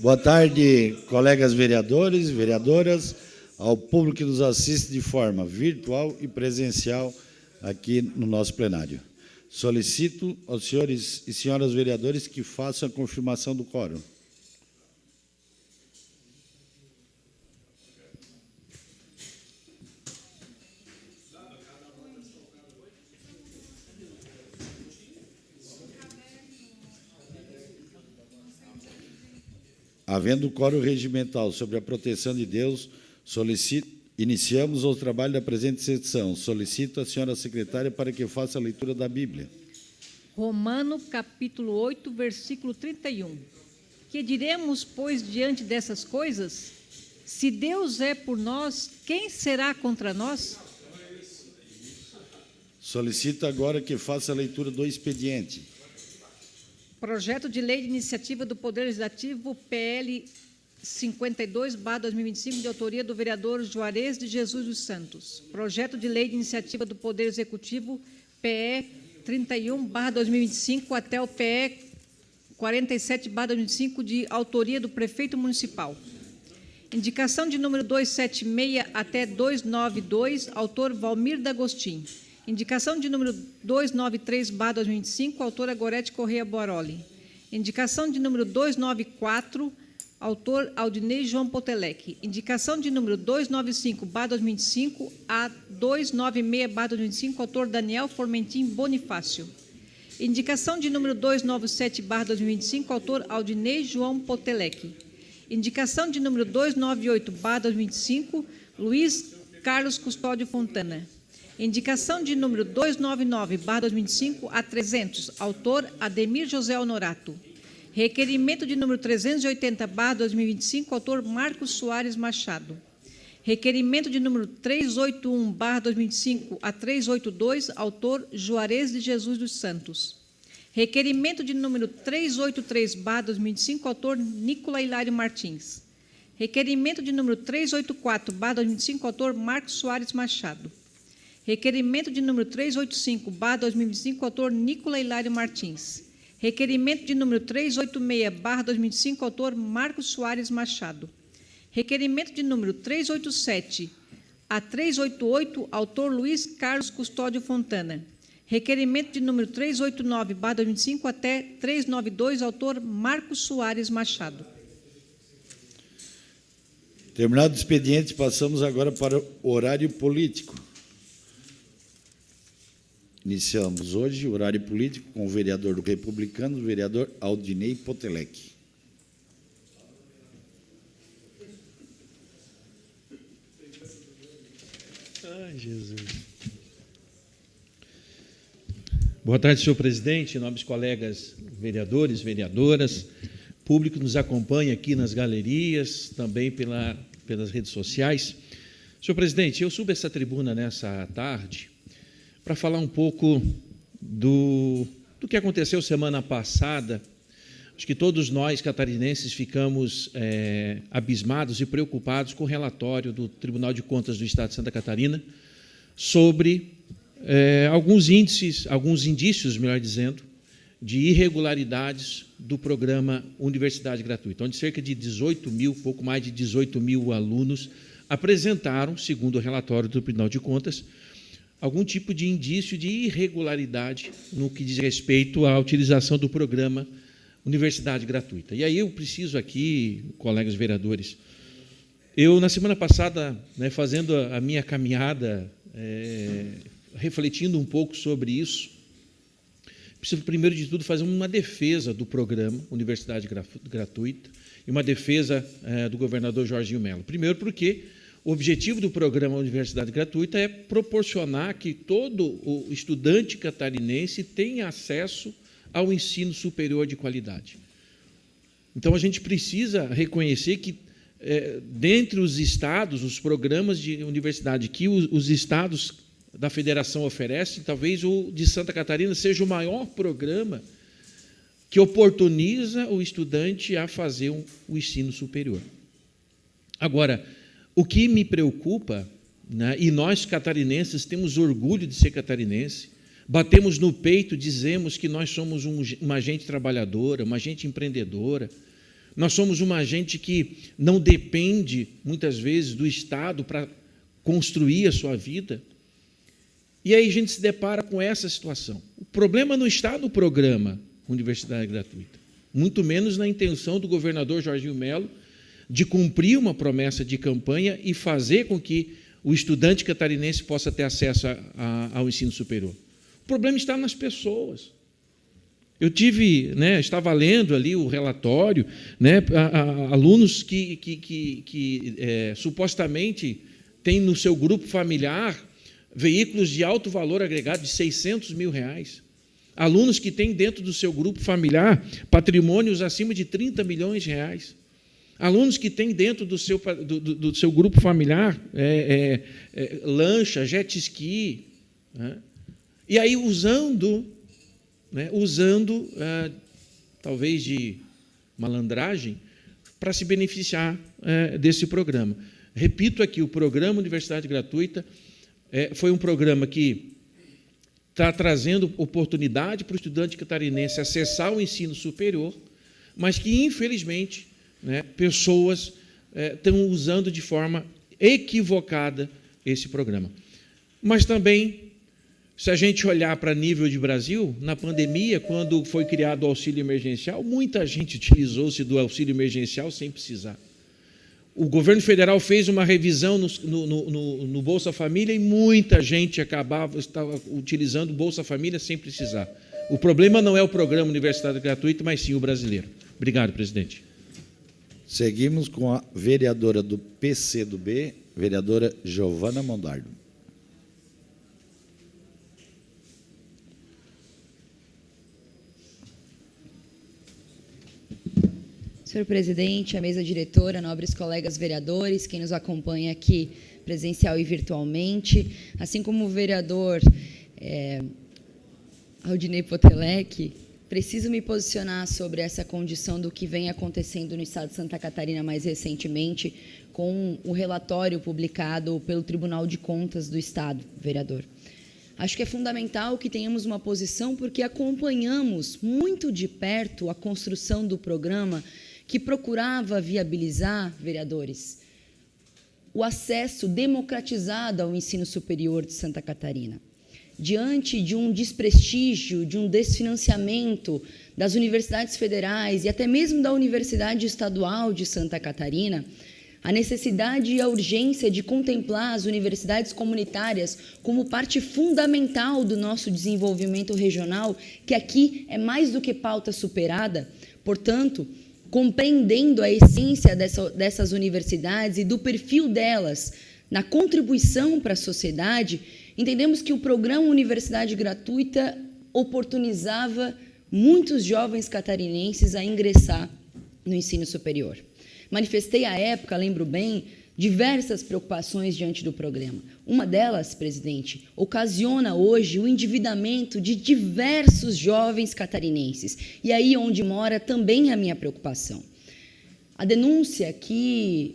Boa tarde, colegas vereadores e vereadoras, ao público que nos assiste de forma virtual e presencial aqui no nosso plenário. Solicito aos senhores e senhoras vereadores que façam a confirmação do quórum. Havendo o quórum regimental sobre a proteção de Deus, iniciamos o trabalho da presente sessão. Solicito a senhora secretária para que faça a leitura da Bíblia. Romanos, capítulo 8, versículo 31. Que diremos, pois, diante dessas coisas? Se Deus é por nós, quem será contra nós? Solicito agora que faça a leitura do expediente. Projeto de Lei de Iniciativa do Poder Legislativo, PL 52/2025, de autoria do vereador Juarez de Jesus dos Santos. Projeto de Lei de Iniciativa do Poder Executivo, PE 31/2025, até o PE 47/2025, de autoria do Prefeito Municipal. Indicação de número 276 até 292, autor Valmir D'Agostin. Indicação de número 293/2025, autora Gorete Correia Boroli. Indicação de número 294, autor Aldinei João Potelec. Indicação de número 295/2025 a 296/2025, autor Daniel Formentim Bonifácio. Indicação de número 297/2025, autor Aldinei João Potelec. Indicação de número 298/2025, Luiz Carlos Custódio Fontana. Indicação de número 299/2025 a 300, autor Ademir José Honorato. Requerimento de número 380/2025, autor Marcos Soares Machado. Requerimento de número 381/2025 a 382, autor Juarez de Jesus dos Santos. Requerimento de número 383/2025, autor Nicola Hilário Martins. Requerimento de número 384/2025, autor Marcos Soares Machado. Requerimento de número 385/2025, autor Nicola Hilário Martins. Requerimento de número 386/2025, autor Marcos Soares Machado. Requerimento de número 387 a 388, autor Luiz Carlos Custódio Fontana. Requerimento de número 389/2025 até 392, autor Marcos Soares Machado. Terminado o expediente, passamos agora para o horário político. Iniciamos hoje o horário político com o vereador do Republicano, o vereador Aldinei Potelec. Ai, Jesus. Boa tarde, senhor presidente, nobres colegas vereadores, vereadoras, público que nos acompanha aqui nas galerias, também pelas redes sociais. Senhor presidente, eu subo essa tribuna nessa tarde para falar um pouco do que aconteceu semana passada. Acho que todos nós, catarinenses, ficamos abismados e preocupados com o relatório do Tribunal de Contas do Estado de Santa Catarina sobre alguns indícios, melhor dizendo, de irregularidades do programa Universidade Gratuita, onde cerca de 18 mil, pouco mais de 18 mil alunos apresentaram, segundo o relatório do Tribunal de Contas, algum tipo de indício de irregularidade no que diz respeito à utilização do programa Universidade Gratuita. E aí eu preciso aqui, colegas vereadores, eu, na semana passada, fazendo a minha caminhada, refletindo um pouco sobre isso, preciso, primeiro de tudo, fazer uma defesa do programa Universidade Gratuita e uma defesa do governador Jorginho Mello. Primeiro porque o objetivo do programa Universidade Gratuita é proporcionar que todo o estudante catarinense tenha acesso ao ensino superior de qualidade. Então, a gente precisa reconhecer que, dentre os estados, os programas de universidade que os estados da federação oferecem, talvez o de Santa Catarina seja o maior programa que oportuniza o estudante a fazer o ensino superior. Agora, o que me preocupa, e nós catarinenses temos orgulho de ser catarinense, batemos no peito, dizemos que nós somos uma gente trabalhadora, uma gente empreendedora, Nós somos uma gente que não depende, muitas vezes, do Estado para construir a sua vida. E aí a gente se depara com essa situação. O problema não está no programa Universidade Gratuita, muito menos na intenção do governador Jorginho Melo de cumprir uma promessa de campanha e fazer com que o estudante catarinense possa ter acesso ao ensino superior. O problema está nas pessoas. Eu estava lendo ali o relatório, alunos que supostamente têm no seu grupo familiar veículos de alto valor agregado de R$600 mil. Alunos que têm dentro do seu grupo familiar patrimônios acima de R$30 milhões. Alunos que têm dentro do seu grupo familiar lancha, jet ski. E aí, usando talvez de malandragem, para se beneficiar desse programa. Repito aqui, o programa Universidade Gratuita foi um programa que está trazendo oportunidade para o estudante catarinense acessar o ensino superior, mas que, infelizmente, pessoas estão usando de forma equivocada esse programa. Mas também, se a gente olhar para nível de Brasil, na pandemia, quando foi criado o auxílio emergencial, muita gente utilizou-se do auxílio emergencial sem precisar. O governo federal fez uma revisão no Bolsa Família e muita gente estava utilizando o Bolsa Família sem precisar. O problema não é o programa Universidade Gratuita, mas sim o brasileiro. Obrigado, presidente. Seguimos com a vereadora do PCdoB, vereadora Giovana Mondardo. Senhor presidente, a mesa diretora, nobres colegas vereadores, quem nos acompanha aqui presencial e virtualmente, assim como o vereador Aldinei Potelec, preciso me posicionar sobre essa condição do que vem acontecendo no estado de Santa Catarina mais recentemente, com o relatório publicado pelo Tribunal de Contas do Estado, vereador. Acho que é fundamental que tenhamos uma posição, porque acompanhamos muito de perto a construção do programa que procurava viabilizar, vereadores, o acesso democratizado ao ensino superior de Santa Catarina. Diante de um desprestígio, de um desfinanciamento das universidades federais e até mesmo da Universidade Estadual de Santa Catarina, a necessidade e a urgência de contemplar as universidades comunitárias como parte fundamental do nosso desenvolvimento regional, que aqui é mais do que pauta superada, portanto, compreendendo a essência dessas universidades e do perfil delas na contribuição para a sociedade, entendemos que o programa Universidade Gratuita oportunizava muitos jovens catarinenses a ingressar no ensino superior. Manifestei à época, lembro bem, diversas preocupações diante do programa. Uma delas, presidente, ocasiona hoje o endividamento de diversos jovens catarinenses. E aí onde mora também a minha preocupação. A denúncia que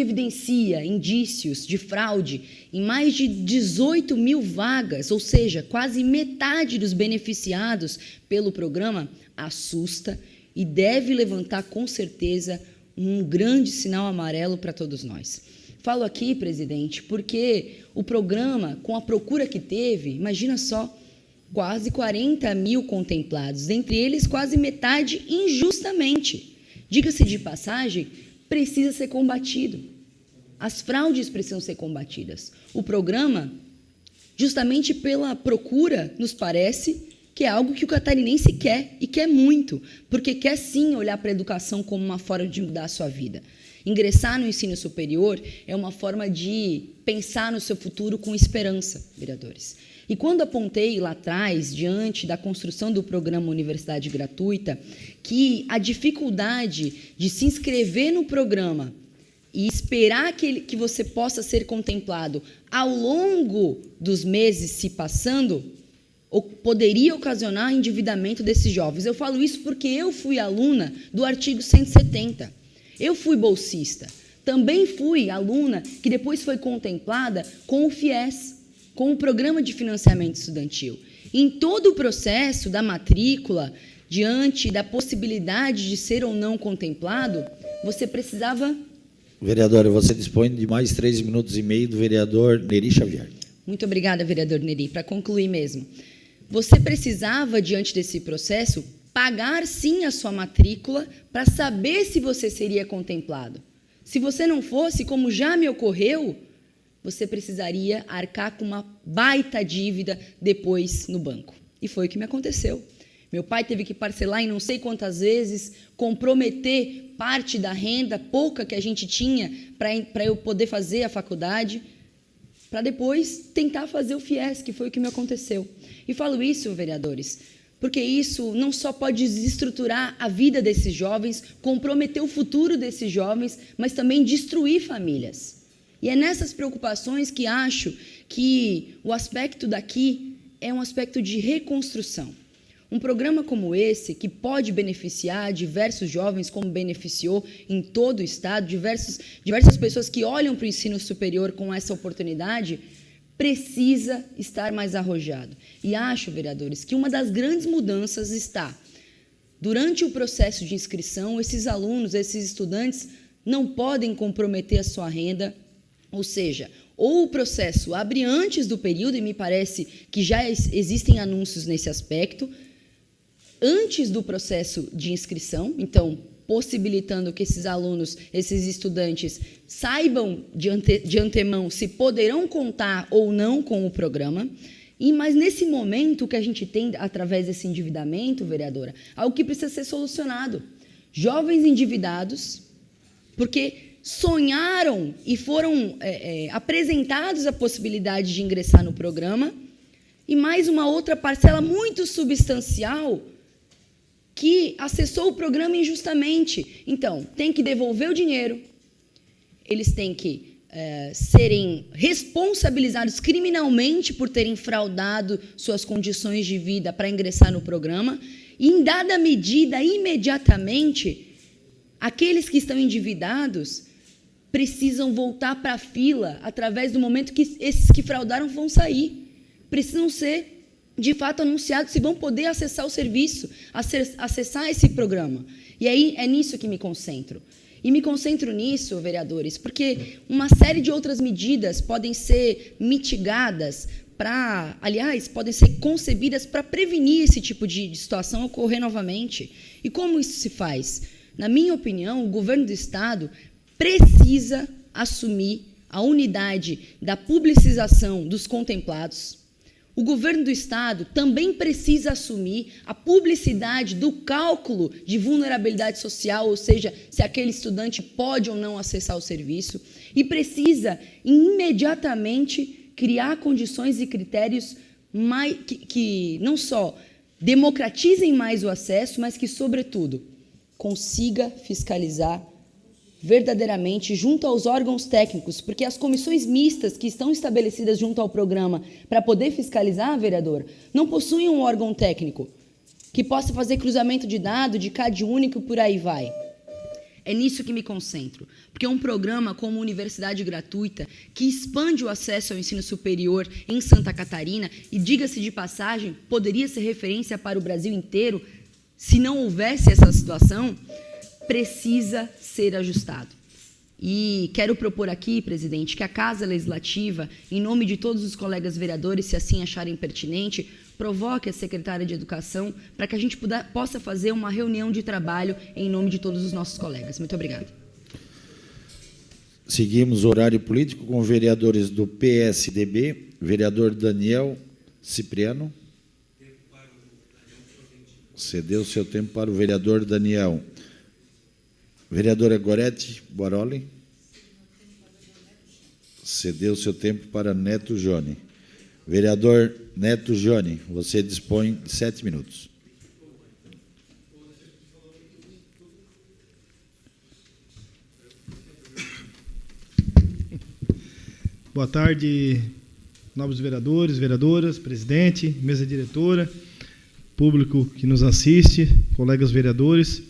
evidencia indícios de fraude em mais de 18 mil vagas, ou seja, quase metade dos beneficiados pelo programa, assusta e deve levantar, com certeza, um grande sinal amarelo para todos nós. Falo aqui, presidente, porque o programa, com a procura que teve, imagina só, quase 40 mil contemplados, entre eles quase metade injustamente. Diga-se de passagem, precisa ser combatido. As fraudes precisam ser combatidas. O programa, justamente pela procura, nos parece que é algo que o catarinense quer, e quer muito, porque quer sim olhar para a educação como uma forma de mudar a sua vida. Ingressar no ensino superior é uma forma de pensar no seu futuro com esperança, vereadores. E quando apontei lá atrás, diante da construção do programa Universidade Gratuita, que a dificuldade de se inscrever no programa e esperar que você possa ser contemplado ao longo dos meses se passando, poderia ocasionar endividamento desses jovens. Eu falo isso porque eu fui aluna do artigo 170. Eu fui bolsista. Também fui aluna que depois foi contemplada com o FIES, com o Programa de Financiamento Estudantil. Em todo o processo da matrícula, diante da possibilidade de ser ou não contemplado, você precisava... Vereadora, você dispõe de mais 3 minutos e meio do vereador Neri Xavier. Muito obrigada, vereador Neri. Para concluir mesmo, você precisava, diante desse processo, pagar sim a sua matrícula para saber se você seria contemplado. Se você não fosse, como já me ocorreu, você precisaria arcar com uma baita dívida depois no banco. E foi o que me aconteceu. Meu pai teve que parcelar em não sei quantas vezes, comprometer parte da renda, pouca que a gente tinha, para eu poder fazer a faculdade, para depois tentar fazer o FIES, que foi o que me aconteceu. E falo isso, vereadores, porque isso não só pode desestruturar a vida desses jovens, comprometer o futuro desses jovens, mas também destruir famílias. E é nessas preocupações que acho que o aspecto daqui é um aspecto de reconstrução. Um programa como esse, que pode beneficiar diversos jovens, como beneficiou em todo o Estado, diversas pessoas que olham para o ensino superior com essa oportunidade, precisa estar mais arrojado. E acho, vereadores, que uma das grandes mudanças está, durante o processo de inscrição, esses alunos, esses estudantes, não podem comprometer a sua renda, ou seja, ou o processo abre antes do período, e me parece que já existem anúncios nesse aspecto, antes do processo de inscrição, então, possibilitando que esses alunos, esses estudantes, saibam de antemão se poderão contar ou não com o programa. Mas, nesse momento que a gente tem, através desse endividamento, vereadora, algo que precisa ser solucionado. Jovens endividados, porque sonharam e foram apresentados a possibilidade de ingressar no programa, e mais uma outra parcela muito substancial que acessou o programa injustamente. Então, tem que devolver o dinheiro, eles têm que serem responsabilizados criminalmente por terem fraudado suas condições de vida para ingressar no programa, e, em dada medida, imediatamente, aqueles que estão endividados precisam voltar para a fila através do momento que esses que fraudaram vão sair. Precisam ser, de fato, anunciados se vão poder acessar o serviço, acessar esse programa. E aí é nisso que me concentro. E me concentro nisso, vereadores, porque uma série de outras medidas podem ser mitigadas aliás, podem ser concebidas para prevenir esse tipo de situação ocorrer novamente. E como isso se faz? Na minha opinião, o governo do Estado precisa assumir a unidade da publicização dos contemplados. O governo do Estado também precisa assumir a publicidade do cálculo de vulnerabilidade social, ou seja, se aquele estudante pode ou não acessar o serviço, e precisa imediatamente criar condições e critérios que não só democratizem mais o acesso, mas que, sobretudo, consiga fiscalizar verdadeiramente junto aos órgãos técnicos, porque as comissões mistas que estão estabelecidas junto ao programa para poder fiscalizar, vereador, não possuem um órgão técnico que possa fazer cruzamento de dados, de CAD único e por aí vai. É nisso que me concentro, porque um programa como Universidade Gratuita, que expande o acesso ao ensino superior em Santa Catarina, e, diga-se de passagem, poderia ser referência para o Brasil inteiro, se não houvesse essa situação, precisa ser ajustado. E quero propor aqui, presidente, que a Casa Legislativa, em nome de todos os colegas vereadores, se assim acharem pertinente, provoque a secretária de Educação para que a gente possa fazer uma reunião de trabalho em nome de todos os nossos colegas. Muito obrigada. Seguimos o horário político com vereadores do PSDB, vereador Daniel Cipriano. Cedeu seu tempo para o vereador Daniel. Vereadora Gorete Boroli. Cedeu seu tempo para Neto Joni. Vereador Neto Joni, você dispõe de 7 minutos. Boa tarde, nobres vereadores, vereadoras, presidente, mesa diretora, público que nos assiste, colegas vereadores.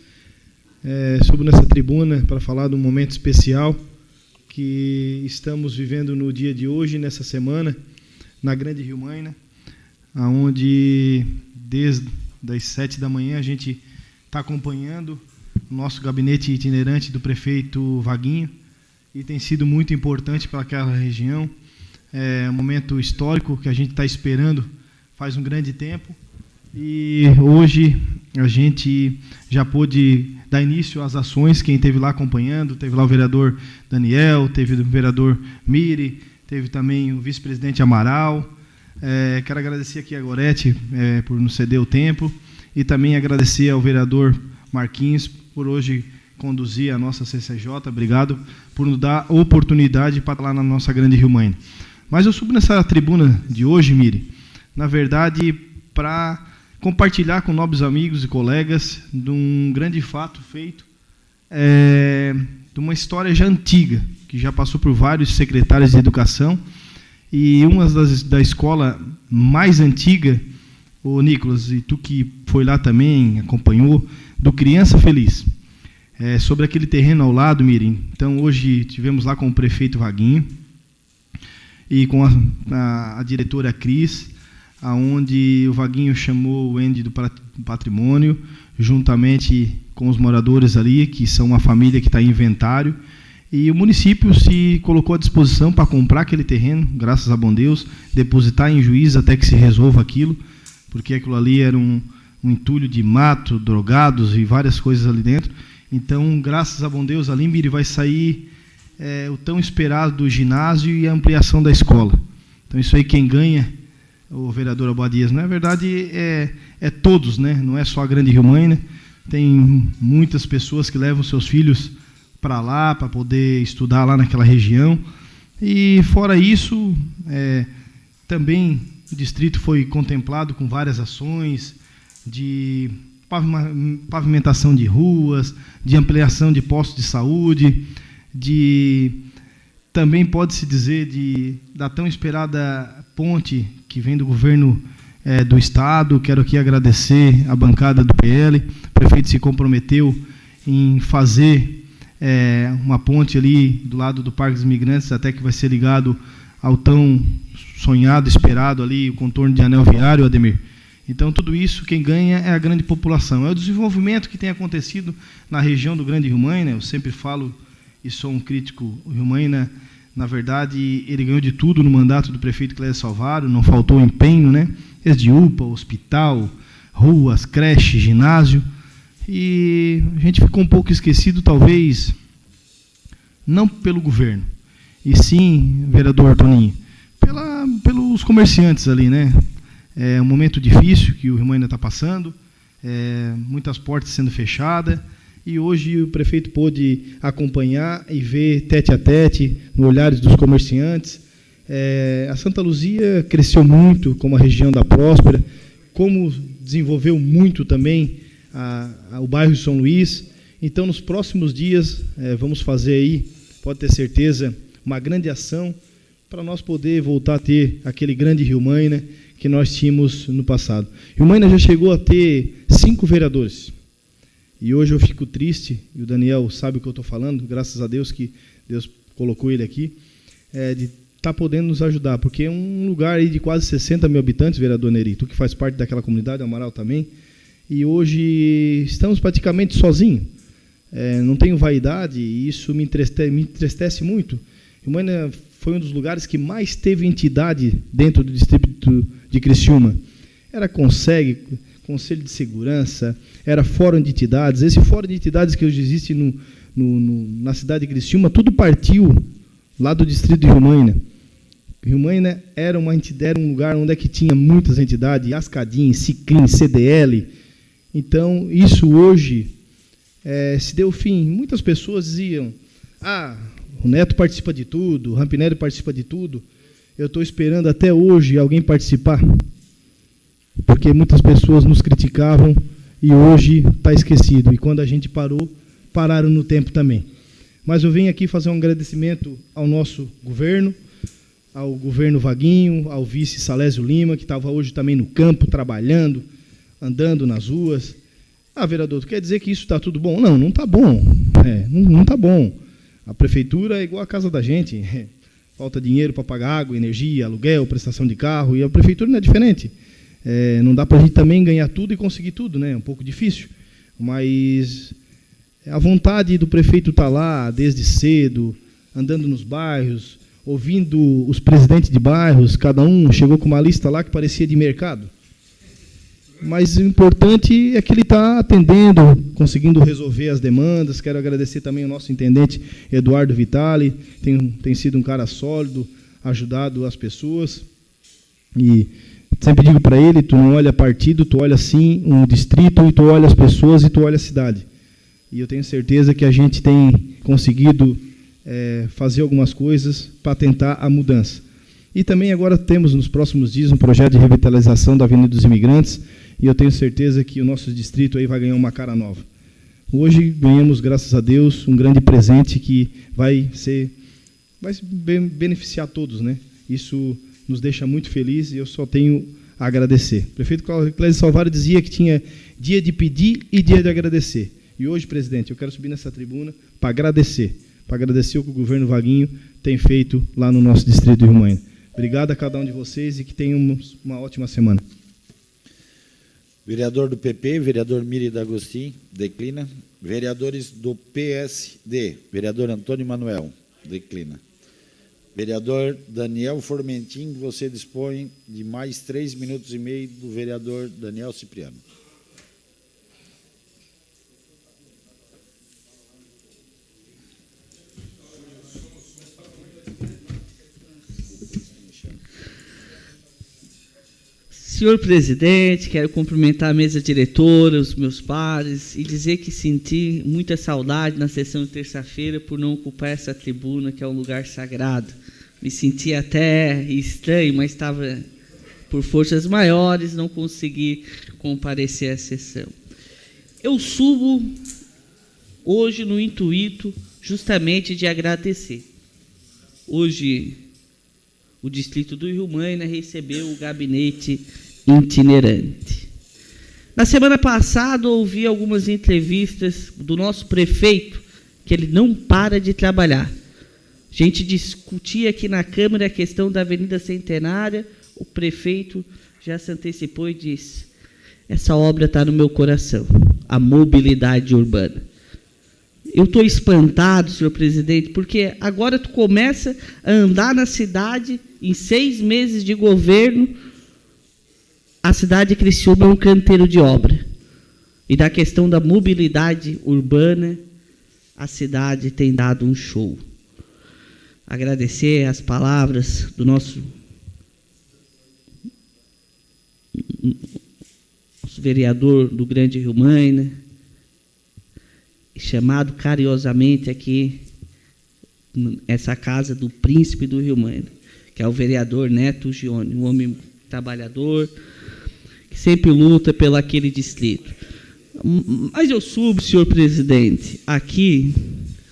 Subo nessa tribuna para falar de um momento especial que estamos vivendo no dia de hoje, nessa semana, na Grande Rio Maina, onde, desde das 7 da manhã, a gente está acompanhando o nosso gabinete itinerante do prefeito Vaguinho, e tem sido muito importante para aquela região. É um momento histórico que a gente está esperando faz um grande tempo, e hoje a gente já pôde dar início às ações. Quem esteve lá acompanhando, teve lá o vereador Daniel, teve o vereador Miri, teve também o vice-presidente Amaral. Quero agradecer aqui a Gorete por nos ceder o tempo, e também agradecer ao vereador Marquinhos por hoje conduzir a nossa CCJ. Obrigado por nos dar a oportunidade para estar lá na nossa grande Rio Maina. Mas eu subo nessa tribuna de hoje, Miri, na verdade, para compartilhar com nobres amigos e colegas de um grande fato feito, de uma história já antiga, que já passou por vários secretários de educação, e uma da escola mais antiga, o Nicolas, e tu que foi lá também, acompanhou, do Criança Feliz. Sobre aquele terreno ao lado, Mirim. Então, hoje tivemos lá com o prefeito Vaguinho e com a diretora Cris, aonde o Vaguinho chamou o Ende do Patrimônio, juntamente com os moradores ali, que são uma família que está em inventário, e o município se colocou à disposição para comprar aquele terreno, graças a bom Deus, depositar em juiz até que se resolva aquilo, porque aquilo ali era um entulho de mato, drogados e várias coisas ali dentro. Então, graças a bom Deus, ali, Miri, vai sair o tão esperado do ginásio e a ampliação da escola. Então, isso aí quem ganha, o vereador Abadias, na verdade, é todos, né? Não é só a grande Rio Maina, tem muitas pessoas que levam seus filhos para lá, para poder estudar lá naquela região. E, fora isso, também o distrito foi contemplado com várias ações de pavimentação de ruas, de ampliação de postos de saúde, também pode-se dizer da tão esperada ponte que vem do governo do Estado. Quero aqui agradecer a bancada do PL. O prefeito se comprometeu em fazer uma ponte ali do lado do Parque dos Imigrantes, até que vai ser ligado ao tão sonhado, esperado ali, o contorno de anel viário, Ademir. Então, tudo isso, quem ganha é a grande população. É o desenvolvimento que tem acontecido na região do Grande Rio Maina. Eu sempre falo, e sou um crítico, o Rio Maina, na verdade, ele ganhou de tudo no mandato do prefeito Clécio Salvaro, não faltou empenho, né? Desde UPA, hospital, ruas, creche, ginásio. E a gente ficou um pouco esquecido, talvez, não pelo governo, e sim, vereador Toninho, pelos comerciantes ali, né? É um momento difícil que o Rio Maina está passando, muitas portas sendo fechadas, e hoje o prefeito pôde acompanhar e ver tete a tete, no olhares dos comerciantes. A Santa Luzia cresceu muito como a região da Próspera, como desenvolveu muito também o bairro São Luís. Então, nos próximos dias, vamos fazer aí, pode ter certeza, uma grande ação para nós poder voltar a ter aquele grande Rio Maina que nós tínhamos no passado. Rio Maina já chegou a ter 5 vereadores. E hoje eu fico triste, e o Daniel sabe o que eu estou falando, graças a Deus que Deus colocou ele aqui, de estar podendo nos ajudar, porque é um lugar aí de quase 60 mil habitantes, vereador Neri, tu que faz parte daquela comunidade, Amaral também, e hoje estamos praticamente sozinhos. Não tenho vaidade, e isso me entristece muito. Rio Maina foi um dos lugares que mais teve entidade dentro do distrito de Criciúma. Era CONSEG, Conselho de Segurança, era Fórum de Entidades. Esse Fórum de Entidades que hoje existe na cidade de Criciúma, tudo partiu lá do distrito de Rio Maina. Rio Maina era um lugar onde que tinha muitas entidades, Ascadim, Cicrim, CDL. Então, isso hoje se deu fim. Muitas pessoas diziam, o Neto participa de tudo, o Rampinelli participa de tudo. Eu estou esperando até hoje alguém participar, porque muitas pessoas nos criticavam e hoje está esquecido. E quando a gente parou, pararam no tempo também. Mas eu venho aqui fazer um agradecimento ao nosso governo, ao governo Vaguinho, ao vice Salésio Lima, que estava hoje também no campo, trabalhando, andando nas ruas. Vereador, tu quer dizer que isso está tudo bom? Não, não está bom. Não está bom. A prefeitura é igual a casa da gente. Falta dinheiro para pagar água, energia, aluguel, prestação de carro, e a prefeitura não é diferente. Não dá para a gente também ganhar tudo e conseguir tudo, né? É um pouco difícil. Mas a vontade do prefeito estar lá desde cedo, andando nos bairros, ouvindo os presidentes de bairros, cada um chegou com uma lista lá que parecia de mercado. Mas o importante é que ele está atendendo, conseguindo resolver as demandas. Quero agradecer também ao nosso intendente Eduardo Vitali, tem sido um cara sólido, ajudado as pessoas. E sempre digo para ele, tu não olha partido, tu olha sim um distrito, e tu olha as pessoas e tu olha a cidade. E eu tenho certeza que a gente tem conseguido fazer algumas coisas para tentar a mudança. E também agora temos nos próximos dias um projeto de revitalização da Avenida dos Imigrantes, e eu tenho certeza que o nosso distrito aí vai ganhar uma cara nova. Hoje ganhamos, graças a Deus, um grande presente que vai beneficiar todos, né? Isso nos deixa muito felizes e eu só tenho a agradecer. O prefeito Clésio Salvário dizia que tinha dia de pedir e dia de agradecer. E hoje, presidente, eu quero subir nessa tribuna para agradecer o que o governo Vaguinho tem feito lá no nosso distrito de Riumaina. Obrigado a cada um de vocês e que tenhamos uma ótima semana. Vereador do PP, vereador Miri D'Agostin, declina. Vereadores do PSD, vereador Antônio Manuel, declina. Vereador Daniel Formentin, você dispõe de mais 3 minutos e meio do vereador Daniel Cipriano. Senhor presidente, quero cumprimentar a mesa diretora, os meus pares, e dizer que senti muita saudade na sessão de terça-feira por não ocupar essa tribuna, que é um lugar sagrado. Me senti até estranho, mas estava por forças maiores, não consegui comparecer à sessão. Eu subo hoje no intuito justamente de agradecer. Hoje, o distrito do Riumaina recebeu o gabinete itinerante. Na semana passada, ouvi algumas entrevistas do nosso prefeito, que ele não para de trabalhar. A gente discutia aqui na Câmara a questão da Avenida Centenária, o prefeito já se antecipou e disse: essa obra está no meu coração, a mobilidade urbana. Eu estou espantado, senhor presidente, porque agora tu começa a andar na cidade, em 6 meses de governo, a cidade de Criciúma é um canteiro de obra. E da questão da mobilidade urbana, a cidade tem dado um show. Agradecer as palavras do nosso vereador do Grande Riumaina, chamado carinhosamente aqui, essa casa do príncipe do Riumaina, que é o vereador Neto Gione, um homem trabalhador, que sempre luta pelo aquele distrito. Mas eu subo, senhor presidente, aqui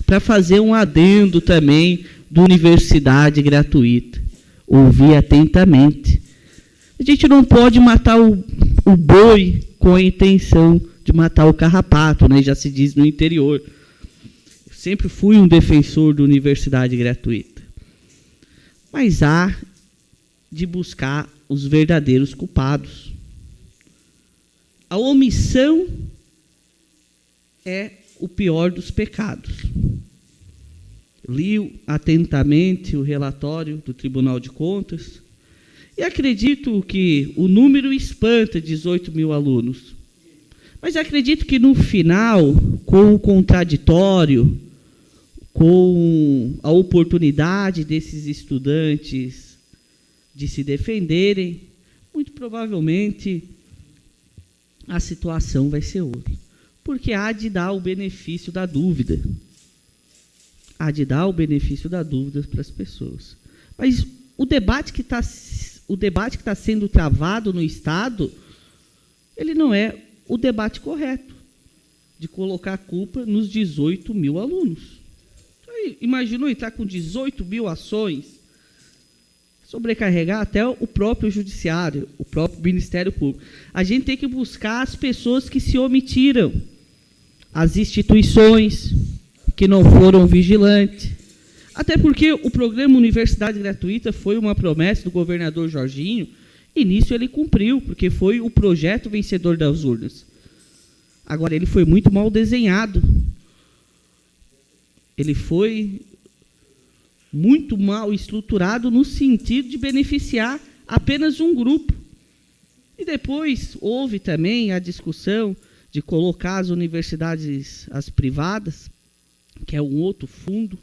para fazer um adendo também da universidade gratuita. Ouvi atentamente. A gente não pode matar o boi com a intenção de matar o carrapato, né? Já se diz no interior. Eu sempre fui um defensor da universidade gratuita. Mas há de buscar os verdadeiros culpados. A omissão é o pior dos pecados. Li atentamente o relatório do Tribunal de Contas e acredito que o número espanta 18 mil alunos. Mas acredito que, no final, com o contraditório, com a oportunidade desses estudantes de se defenderem, muito provavelmente a situação vai ser outra. Porque há de dar o benefício da dúvida. Há de dar o benefício da dúvida para as pessoas. Mas o debate que está sendo travado no Estado, ele não é o debate correto, de colocar a culpa nos 18 mil alunos. Aí, imaginou entrar com 18 mil ações, sobrecarregar até o próprio judiciário, o próprio Ministério Público. A gente tem que buscar as pessoas que se omitiram, as instituições que não foram vigilantes. Até porque o programa Universidade Gratuita foi uma promessa do governador Jorginho, E nisso ele cumpriu, porque foi o projeto vencedor das urnas. Agora, ele foi muito mal desenhado. Ele foi muito mal estruturado no sentido de beneficiar apenas um grupo. E depois houve também a discussão de colocar as universidades, as privadas, que é um outro fundo.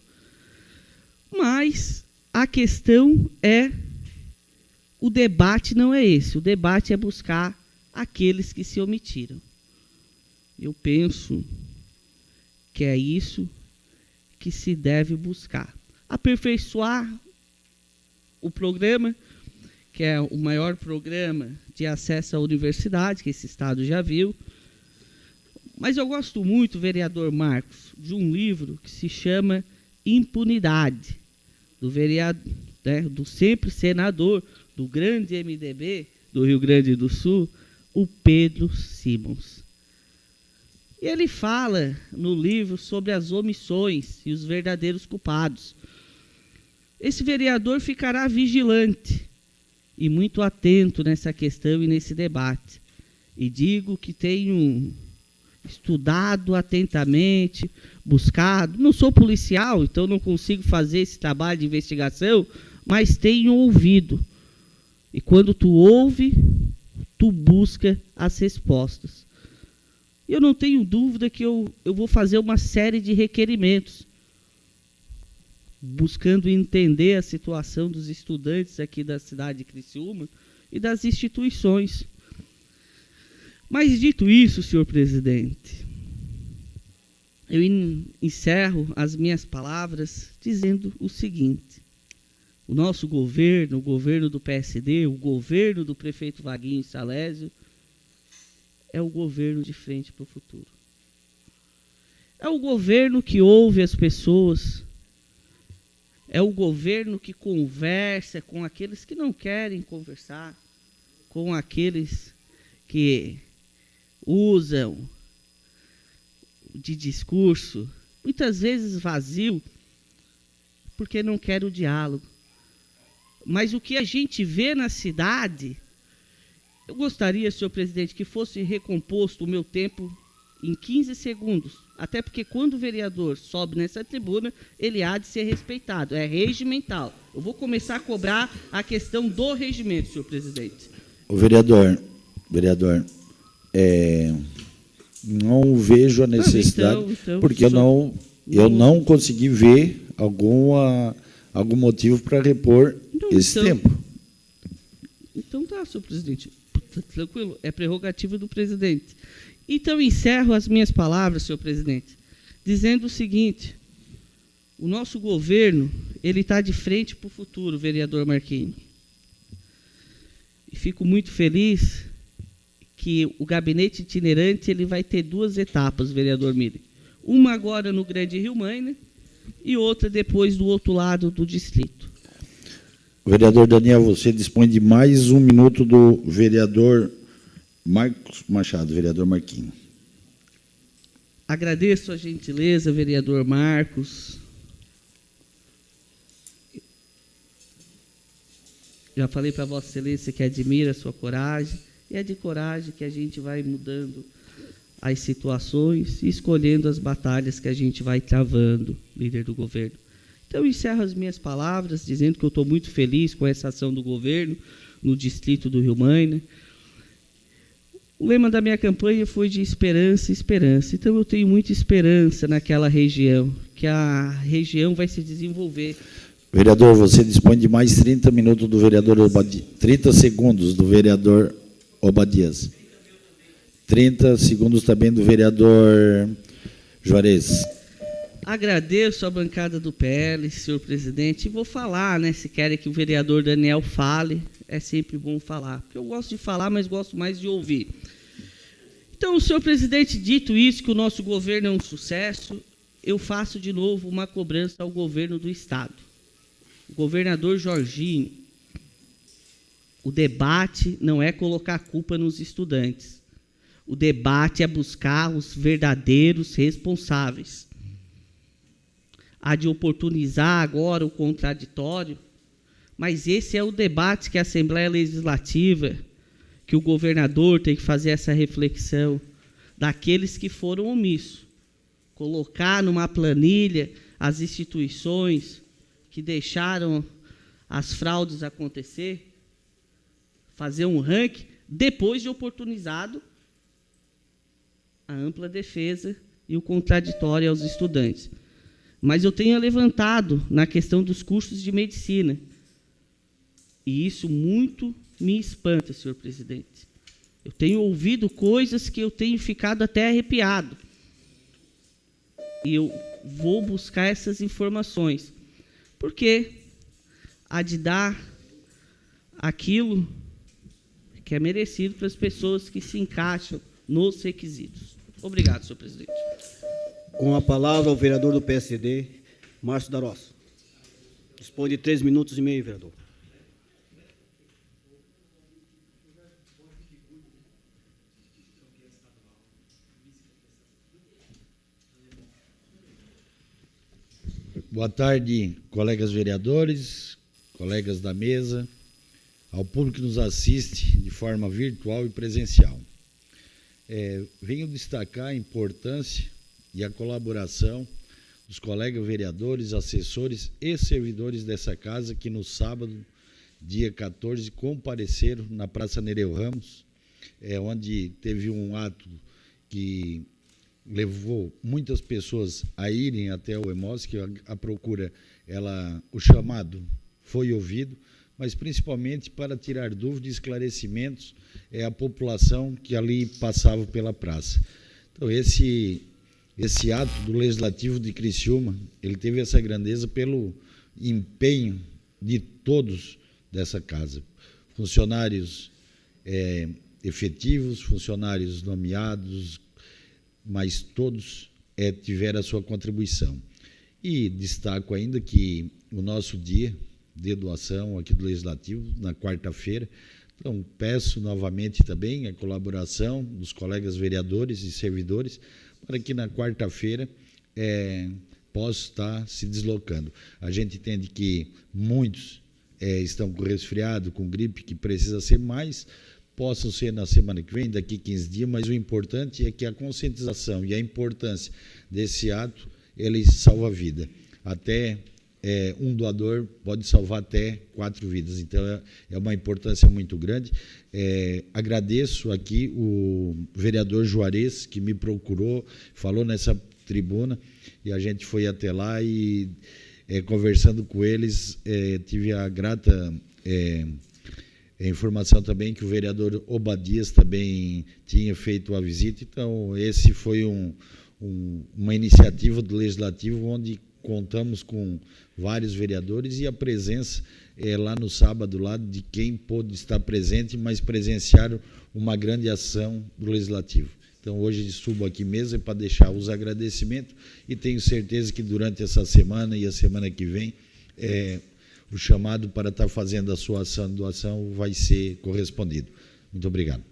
Mas a questão é, o debate não é esse. O debate é buscar aqueles que se omitiram. Eu penso que é isso que se deve buscar. Aperfeiçoar o programa, que é o maior programa de acesso à universidade, que esse Estado já viu. Mas eu gosto muito, vereador Marcos, de um livro que se chama Impunidade, do vereador, né, do sempre senador do grande MDB do Rio Grande do Sul, o Pedro Simons. E ele fala no livro sobre as omissões e os verdadeiros culpados. Esse vereador ficará vigilante e muito atento nessa questão e nesse debate. E digo que tenho estudado atentamente, buscado. Não sou policial, então não consigo fazer esse trabalho de investigação, mas tenho ouvido. E quando tu ouve, tu busca as respostas. E eu não tenho dúvida que eu vou fazer uma série de requerimentos, buscando entender a situação dos estudantes aqui da cidade de Criciúma e das instituições. Mas, dito isso, senhor presidente, eu encerro as minhas palavras dizendo o seguinte: o nosso governo, o governo do PSD, o governo do prefeito Vaguinho Salésio, é o governo de frente para o futuro. É o governo que ouve as pessoas, é o governo que conversa com aqueles que não querem conversar, com aqueles que usam de discurso, muitas vezes vazio, porque não quer o diálogo. Mas o que a gente vê na cidade, eu gostaria, senhor presidente, que fosse recomposto o meu tempo em 15 segundos, até porque quando o vereador sobe nessa tribuna, ele há de ser respeitado, é regimental. Eu vou começar a cobrar a questão do regimento, senhor presidente. O vereador, não vejo a necessidade, então, porque eu não consegui ver algum motivo para repor esse tempo. Então tá, senhor presidente, tranquilo, é prerrogativa do presidente. Então encerro as minhas palavras, senhor presidente, dizendo o seguinte: o nosso governo, ele está de frente para o futuro, vereador Marquinhos. E fico muito feliz que o gabinete itinerante ele vai ter 2 etapas, vereador Miller. Uma agora no Grande Rio Mãe, né? E outra depois do outro lado do distrito. Vereador Daniel, você dispõe de mais 1 minuto do vereador Marcos Machado, vereador Marquinhos. Agradeço a gentileza, vereador Marcos. Já falei para Vossa Excelência que admira a sua coragem, e é de coragem que a gente vai mudando as situações e escolhendo as batalhas que a gente vai travando, líder do governo. Então, eu encerro as minhas palavras dizendo que eu estou muito feliz com essa ação do governo no distrito do Rio Mãe. O lema da minha campanha foi de esperança, esperança. Então, eu tenho muita esperança naquela região, que a região vai se desenvolver. Vereador, você dispõe de mais 30 minutos do vereador Obadias. 30 segundos do vereador Obadias. 30 segundos também do vereador Juarez. Agradeço a bancada do PL, senhor presidente, e vou falar, né, se querem que o vereador Daniel fale, é sempre bom falar, porque eu gosto de falar, mas gosto mais de ouvir. Então, senhor presidente, dito isso, que o nosso governo é um sucesso, eu faço de novo uma cobrança ao governo do Estado. O governador Jorginho, o debate não é colocar a culpa nos estudantes. O debate é buscar os verdadeiros responsáveis. Há de oportunizar agora o contraditório Mas esse é o debate que a Assembleia Legislativa, que o governador tem que fazer essa reflexão daqueles que foram omissos. Colocar numa planilha as instituições que deixaram as fraudes acontecer, fazer um ranking, depois de oportunizado a ampla defesa e o contraditório aos estudantes. Mas eu tenho levantado na questão dos cursos de medicina, e isso muito me espanta, senhor presidente. Eu tenho ouvido coisas que eu tenho ficado até arrepiado. E eu vou buscar essas informações. Porque há de dar aquilo que é merecido para as pessoas que se encaixam nos requisitos. Obrigado, senhor presidente. Com a palavra, o vereador do PSD, Márcio Darossa. Dispõe de 3 minutos e meio, vereador. Boa tarde, colegas vereadores, colegas da mesa, ao público que nos assiste de forma virtual e presencial. Venho destacar a importância e a colaboração dos colegas vereadores, assessores e servidores dessa casa que no sábado, dia 14, compareceram na Praça Nereu Ramos, onde teve um ato que levou muitas pessoas a irem até o EMOS, que a procura, o chamado foi ouvido, mas principalmente para tirar dúvidas e esclarecimentos à população que ali passava pela praça. Então, esse ato do Legislativo de Criciúma, ele teve essa grandeza pelo empenho de todos dessa casa, funcionários efetivos, funcionários nomeados, mas todos tiveram a sua contribuição. E destaco ainda que o nosso dia de doação aqui do Legislativo, na quarta-feira, então peço novamente também a colaboração dos colegas vereadores e servidores para que na quarta-feira possa estar se deslocando. A gente entende que muitos estão com resfriado, com gripe, que precisa ser mais, possam ser na semana que vem, daqui 15 dias, mas o importante é que a conscientização e a importância desse ato, ele salva a vida. Até um doador pode salvar até 4 vidas, então é uma importância muito grande. Agradeço aqui o vereador Juarez, que me procurou, falou nessa tribuna, e a gente foi até lá e, conversando com eles, tive a grata informação também que o vereador Obadias também tinha feito a visita. Então, esse foi uma iniciativa do Legislativo, onde contamos com vários vereadores e a presença lá no sábado, lá de quem pôde estar presente, mas presenciaram uma grande ação do Legislativo. Então, hoje subo aqui mesmo para deixar os agradecimentos e tenho certeza que durante essa semana e a semana que vem, o chamado para estar fazendo a sua ação de doação vai ser correspondido. Muito obrigado.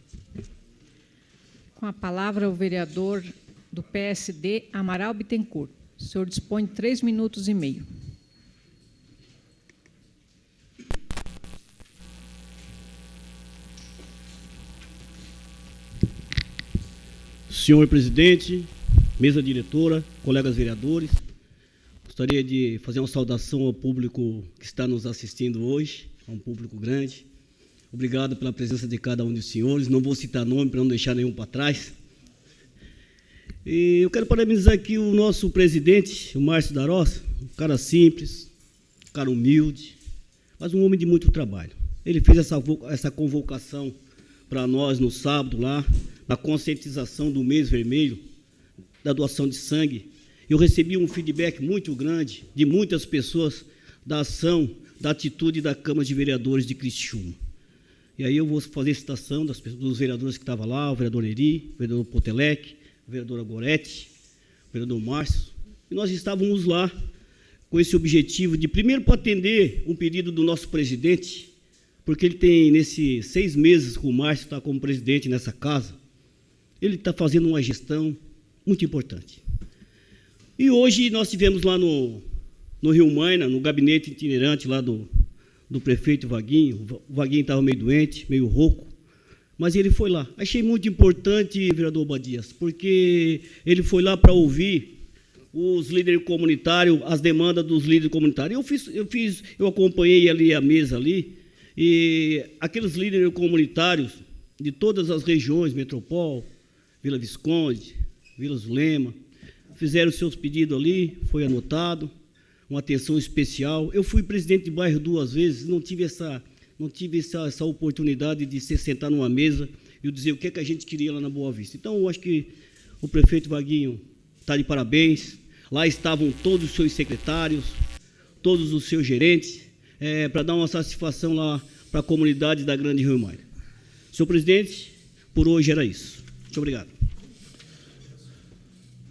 Com a palavra, o vereador do PSD, Amaral Bittencourt. O senhor dispõe de 3 minutos e meio. Senhor presidente, mesa diretora, colegas vereadores, gostaria de fazer uma saudação ao público que está nos assistindo hoje, a um público grande. Obrigado pela presença de cada um dos senhores. Não vou citar nome para não deixar nenhum para trás. E eu quero parabenizar aqui o nosso presidente, o Márcio Darossa, um cara simples, um cara humilde, mas um homem de muito trabalho. Ele fez essa convocação para nós no sábado lá, na conscientização do mês vermelho, da doação de sangue. Eu recebi um feedback muito grande de muitas pessoas da ação, da atitude da Câmara de Vereadores de Criciúma. E aí eu vou fazer citação dos vereadores que estavam lá, o vereador Eri, o vereador Potelec, a vereadora Goretti, o vereador Márcio. E nós estávamos lá com esse objetivo de, primeiro, para atender um pedido do nosso presidente, porque ele tem, nesses 6 meses que o Márcio está como presidente nessa casa, ele está fazendo uma gestão muito importante. E hoje nós tivemos lá no Rio Maina, no gabinete itinerante lá do do prefeito Vaguinho. O Vaguinho estava meio doente, meio rouco, mas ele foi lá. Achei muito importante, vereador Badias, porque ele foi lá para ouvir os líderes comunitários, as demandas dos líderes comunitários. Eu acompanhei ali a mesa ali, e aqueles líderes comunitários de todas as regiões, Metropol, Vila Visconde, Vila Zulema, fizeram seus pedidos ali, foi anotado, uma atenção especial. Eu fui presidente de bairro 2 vezes, não tive essa oportunidade de se sentar numa mesa e dizer o que é que a gente queria lá na Boa Vista. Então, eu acho que o prefeito Vaguinho está de parabéns. Lá estavam todos os seus secretários, todos os seus gerentes, para dar uma satisfação lá para a comunidade da Grande Rio Maia. Senhor presidente, por hoje era isso. Muito obrigado.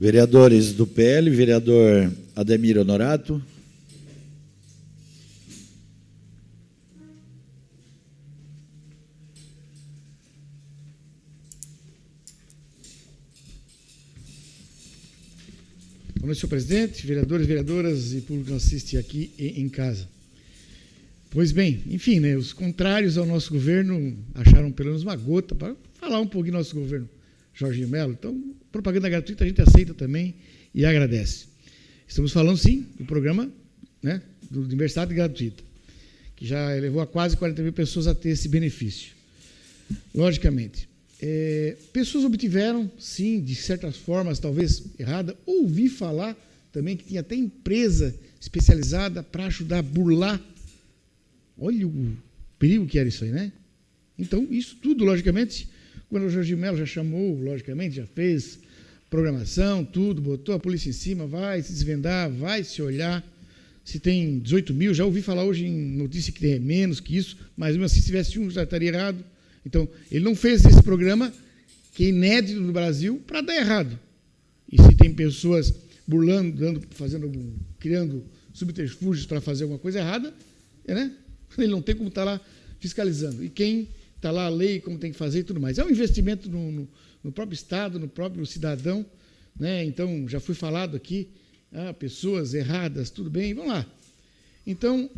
Vereadores do PL, vereador Ademir Honorato. Boa noite, senhor presidente, vereadores, vereadoras e público que nos assiste aqui e em casa. Pois bem, enfim, né, os contrários ao nosso governo acharam pelo menos uma gota para falar um pouquinho do nosso governo, Jorginho Melo. Então, propaganda gratuita a gente aceita também e agradece. Estamos falando, sim, do programa, né, do Universidade Gratuita, que já elevou a quase 40 mil pessoas a ter esse benefício. Logicamente, pessoas obtiveram, sim, de certas formas, talvez errada, ouvi falar também que tinha até empresa especializada para ajudar a burlar. Olha o perigo que era isso aí, né? Então, isso tudo, logicamente, quando o Jorginho Melo já chamou, logicamente, já fez programação, tudo, botou a polícia em cima, vai se desvendar, vai se olhar, se tem 18 mil, já ouvi falar hoje em notícia que tem menos que isso, mas mesmo assim, se tivesse um, já estaria errado. Então, ele não fez esse programa, que é inédito no Brasil, para dar errado. E se tem pessoas burlando, criando subterfúgios para fazer alguma coisa errada, né? Ele não tem como estar lá fiscalizando. E quem está lá, a lei, como tem que fazer e tudo mais. É um investimento no próprio Estado, no próprio cidadão, né? Então, já foi falado aqui, pessoas erradas, tudo bem, vamos lá. Então,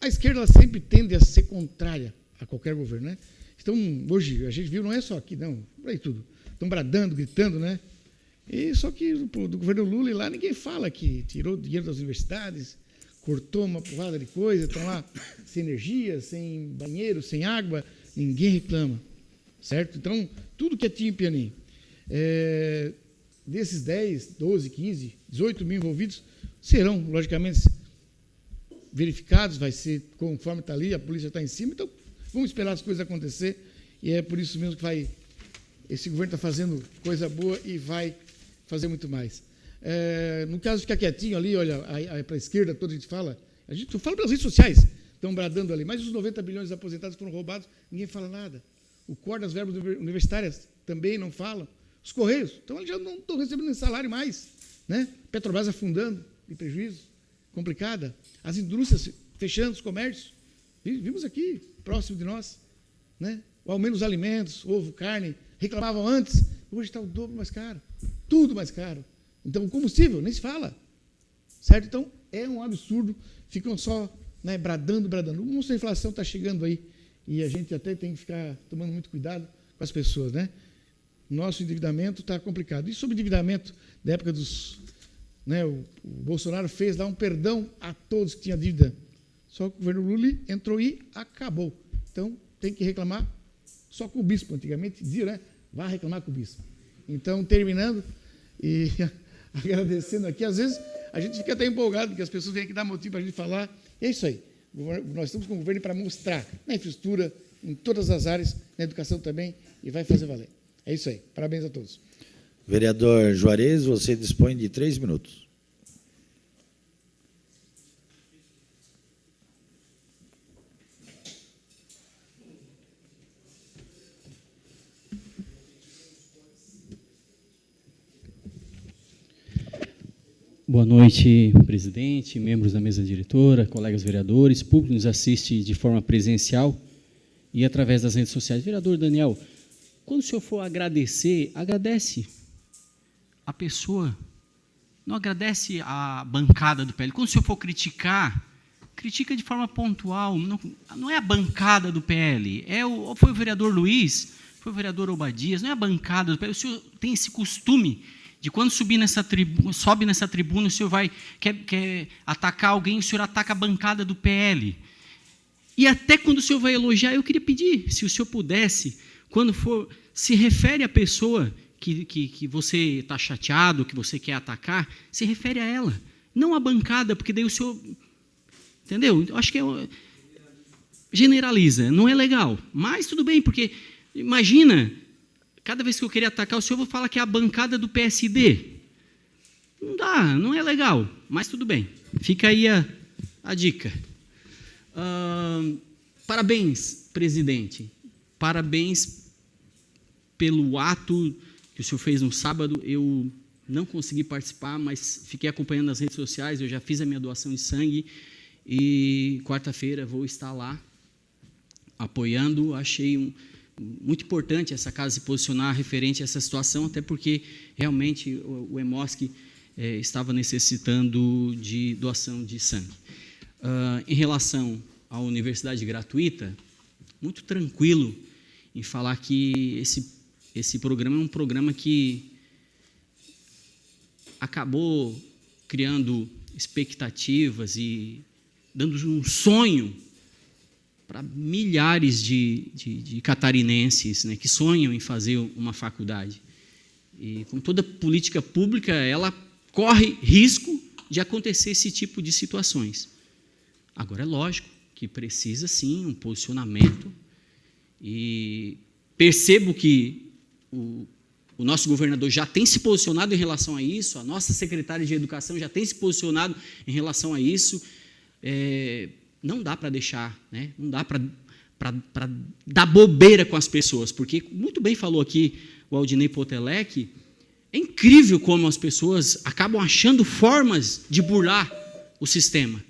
a esquerda ela sempre tende a ser contrária a qualquer governo, né? Então, hoje, a gente viu, não é só aqui, não, por aí tudo. Estão bradando, gritando, né? E só que do governo Lula e lá ninguém fala que tirou dinheiro das universidades, cortou uma porrada de coisa, estão lá sem energia, sem banheiro, sem água, ninguém reclama, certo? Então, tudo que é Tim Pianin, desses 10, 12, 15, 18 mil envolvidos, serão, logicamente, verificados, vai ser conforme está ali, a polícia está em cima, então vamos esperar as coisas acontecer, e é por isso mesmo que esse governo está fazendo coisa boa e vai fazer muito mais. No caso de ficar quietinho ali, olha, para a esquerda toda a gente fala pelas redes sociais, estão bradando ali, mas os 90 bilhões aposentados foram roubados, ninguém fala nada. O cor das verbas universitárias também não falam. Os Correios, então eles já não estão recebendo nem salário mais, né? Petrobras afundando, de prejuízo, complicada. As indústrias fechando os comércios, vimos aqui, próximo de nós, né? O aumento dos alimentos, ovo, carne, reclamavam antes, hoje está o dobro mais caro, tudo mais caro. Então, o combustível, nem se fala, certo? Então, é um absurdo, ficam só, né, bradando. O monstro da inflação está chegando aí, e a gente até tem que ficar tomando muito cuidado com as pessoas, né? Nosso endividamento está complicado. E sobre endividamento, da época dos... Né, o Bolsonaro fez lá um perdão a todos que tinham dívida, só que o governo Lula entrou e acabou. Então, tem que reclamar só com o bispo. Antigamente dizia, né? Vai reclamar com o bispo. Então, terminando e agradecendo aqui, às vezes a gente fica até empolgado, porque as pessoas vêm aqui dar motivo para a gente falar. E é isso aí. Nós estamos com o governo para mostrar na infraestrutura, em todas as áreas, na educação também, e vai fazer valer. É isso aí. Parabéns a todos. Vereador Juarez, você dispõe de 3 minutos. Boa noite, presidente, membros da mesa diretora, colegas vereadores, público que nos assiste de forma presencial e através das redes sociais. Vereador Daniel, quando o senhor for agradecer, agradece a pessoa, não agradece a bancada do PL. Quando o senhor for criticar, critica de forma pontual, não é a bancada do PL, foi o vereador Luiz, foi o vereador Obadias, não é a bancada do PL. O senhor tem esse costume de quando sobe nessa tribuna, o senhor quer atacar alguém, o senhor ataca a bancada do PL. E até quando o senhor vai elogiar, eu queria pedir, se o senhor pudesse, quando for, se refere à pessoa que você está chateado, que você quer atacar, se refere a ela, não à bancada, porque daí o senhor... Entendeu? Eu acho que generaliza, não é legal. Mas tudo bem, porque imagina, cada vez que eu queria atacar o senhor, eu vou falar que é a bancada do PSD. Não dá, não é legal. Mas tudo bem. Fica aí a dica. Parabéns, presidente. Parabéns pelo ato que o senhor fez no sábado. Eu não consegui participar, mas fiquei acompanhando nas redes sociais. Eu já fiz a minha doação de sangue. E quarta-feira vou estar lá apoiando. Achei muito importante essa casa se posicionar referente a essa situação, até porque realmente o EMOSC estava necessitando de doação de sangue. Em relação à universidade gratuita, muito tranquilo em falar que esse programa é um programa que acabou criando expectativas e dando um sonho para milhares de catarinenses, né, que sonham em fazer uma faculdade. E, como toda política pública, ela corre risco de acontecer esse tipo de situações. Agora, é lógico que precisa, sim, um posicionamento. E percebo que o nosso governador já tem se posicionado em relação a isso, a nossa secretária de Educação já tem se posicionado em relação a isso. Não dá para deixar, né? Não dá para dar bobeira com as pessoas, porque, muito bem falou aqui o Aldinei Potelec, é incrível como as pessoas acabam achando formas de burlar o sistema.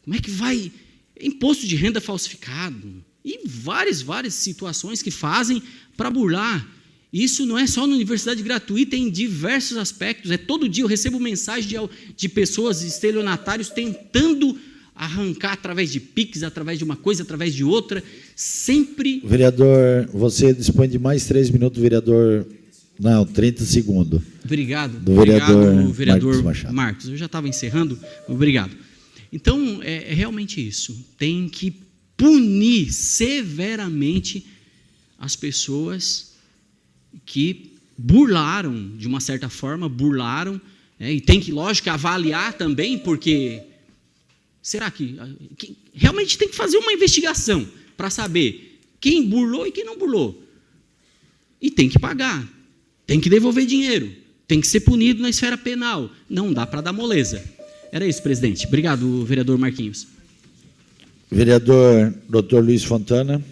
Como é que vai? Imposto de renda falsificado e várias situações que fazem para burlar. Isso não é só na universidade gratuita, em diversos aspectos. Todo dia eu recebo mensagem de pessoas, estelionatários, tentando arrancar através de PIX, através de uma coisa, através de outra, sempre... Vereador, você dispõe de mais 3 minutos, vereador... Não, 30 segundos. Obrigado. Do vereador, obrigado, vereador Marcos. Eu já estava encerrando, obrigado. Então, é realmente isso. Tem que punir severamente as pessoas que burlaram, de uma certa forma, e tem que, lógico, avaliar também, porque será que realmente tem que fazer uma investigação para saber quem burlou e quem não burlou. E tem que pagar, tem que devolver dinheiro, tem que ser punido na esfera penal. Não dá para dar moleza. Era isso, presidente. Obrigado, vereador Marquinhos. Vereador Dr. Luiz Fontana.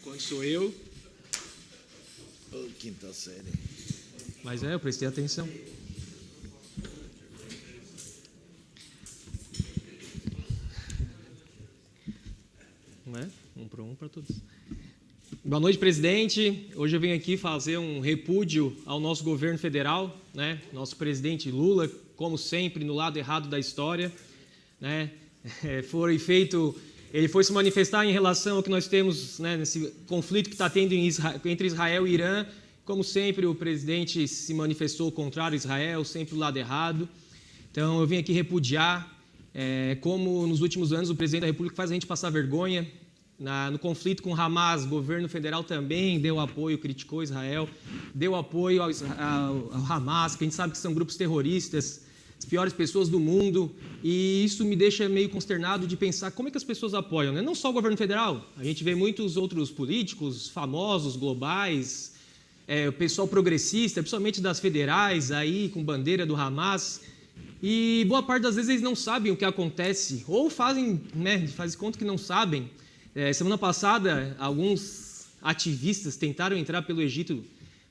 Quando sou eu. Quinta série. Mas eu prestei atenção. Não é? Um para todos. Boa noite, presidente. Hoje eu venho aqui fazer um repúdio ao nosso governo federal, né? Nosso presidente Lula, como sempre, no lado errado da história, né? Ele foi se manifestar em relação ao que nós temos, né, nesse conflito que está tendo entre Israel e Irã. Como sempre, o presidente se manifestou contrário a Israel, sempre do lado errado. Então, eu vim aqui repudiar como, nos últimos anos, o presidente da República faz a gente passar vergonha. No conflito com o Hamas, o governo federal também deu apoio, criticou Israel, deu apoio ao Hamas, que a gente sabe que são grupos terroristas, as piores pessoas do mundo, e isso me deixa meio consternado de pensar como é que as pessoas apoiam, né? Não só o governo federal, a gente vê muitos outros políticos famosos, globais, o pessoal progressista, principalmente das federais, aí com bandeira do Hamas, e boa parte das vezes eles não sabem o que acontece, ou fazem conta que não sabem. Semana passada, alguns ativistas tentaram entrar pelo Egito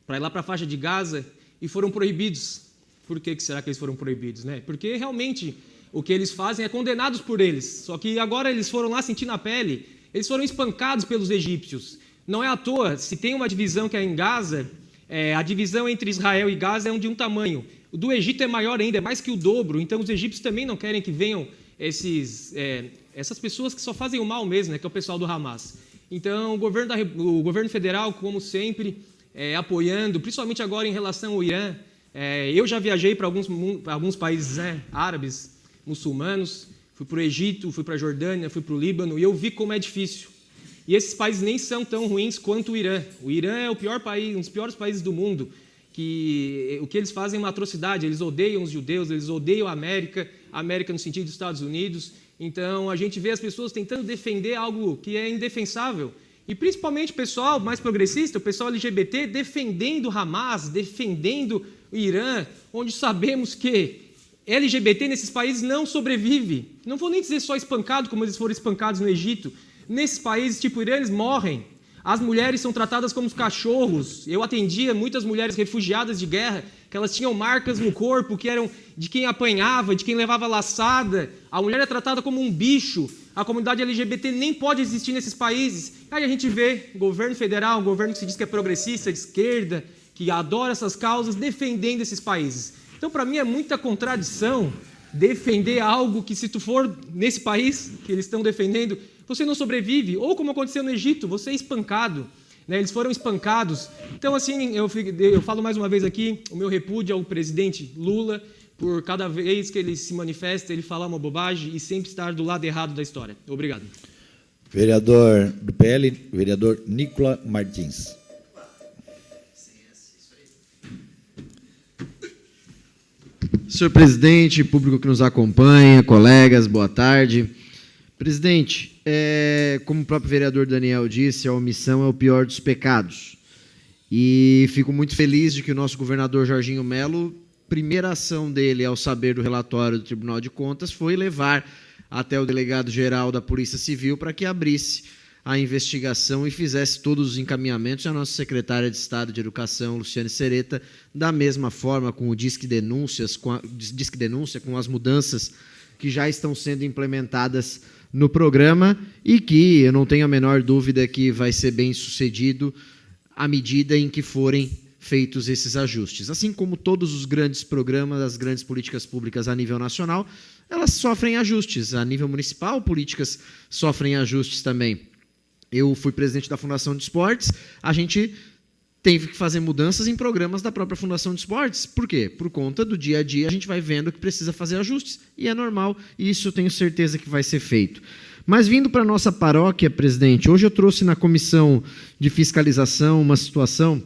para ir lá para a faixa de Gaza e foram proibidos. Por que será que eles foram proibidos, né? Porque realmente o que eles fazem é condenados por eles. Só que agora eles foram lá sentir na pele, eles foram espancados pelos egípcios. Não é à toa, se tem uma divisão que é em Gaza, a divisão entre Israel e Gaza é de um tamanho. O do Egito é maior ainda, é mais que o dobro. Então, os egípcios também não querem que venham essas pessoas que só fazem o mal mesmo, né, que é o pessoal do Hamas. Então, o governo federal, como sempre, apoiando, principalmente agora em relação ao Irã. Eu já viajei para alguns países, né, árabes, muçulmanos, fui para o Egito, fui para a Jordânia, fui para o Líbano, e eu vi como é difícil. E esses países nem são tão ruins quanto o Irã. O Irã é o pior país, um dos piores países do mundo, que o que eles fazem é uma atrocidade, eles odeiam os judeus, eles odeiam a América no sentido dos Estados Unidos. Então, a gente vê as pessoas tentando defender algo que é indefensável. E, principalmente, o pessoal mais progressista, o pessoal LGBT, defendendo Hamas, defendendo o Irã, onde sabemos que LGBT nesses países não sobrevive. Não vou nem dizer só espancado, como eles foram espancados no Egito. Nesses países, tipo Irã, eles morrem. As mulheres são tratadas como cachorros. Eu atendia muitas mulheres refugiadas de guerra, que elas tinham marcas no corpo, que eram de quem apanhava, de quem levava laçada. A mulher é tratada como um bicho. A comunidade LGBT nem pode existir nesses países. Aí a gente vê governo federal, um governo que se diz que é progressista, de esquerda, que adora essas causas, defendendo esses países. Então, para mim, é muita contradição defender algo que, se tu for nesse país que eles estão defendendo, você não sobrevive. Ou, como aconteceu no Egito, você é espancado. Né? Eles foram espancados. Então, assim, eu falo mais uma vez aqui, o meu repúdio ao presidente Lula, por cada vez que ele se manifesta, ele falar uma bobagem e sempre estar do lado errado da história. Obrigado. Vereador do PL, vereador Nicola Martins. Senhor presidente, público que nos acompanha, colegas, boa tarde. Presidente, como o próprio vereador Daniel disse, a omissão é o pior dos pecados. E fico muito feliz de que o nosso governador Jorginho Melo, primeira ação dele ao saber do relatório do Tribunal de Contas foi levar até o delegado-geral da Polícia Civil para que abrisse a investigação e fizesse todos os encaminhamentos. A nossa secretária de Estado de Educação, Luciane Sereta, da mesma forma com o Disque Denúncia, com as mudanças que já estão sendo implementadas no programa e que eu não tenho a menor dúvida que vai ser bem sucedido à medida em que forem feitos esses ajustes. Assim como todos os grandes programas, as grandes políticas públicas a nível nacional, elas sofrem ajustes. A nível municipal, políticas sofrem ajustes também. Eu fui presidente da Fundação de Esportes, a gente teve que fazer mudanças em programas da própria Fundação de Esportes. Por quê? Por conta do dia a dia, a gente vai vendo que precisa fazer ajustes, e é normal, e isso eu tenho certeza que vai ser feito. Mas vindo para a nossa paróquia, presidente, hoje eu trouxe na Comissão de Fiscalização uma situação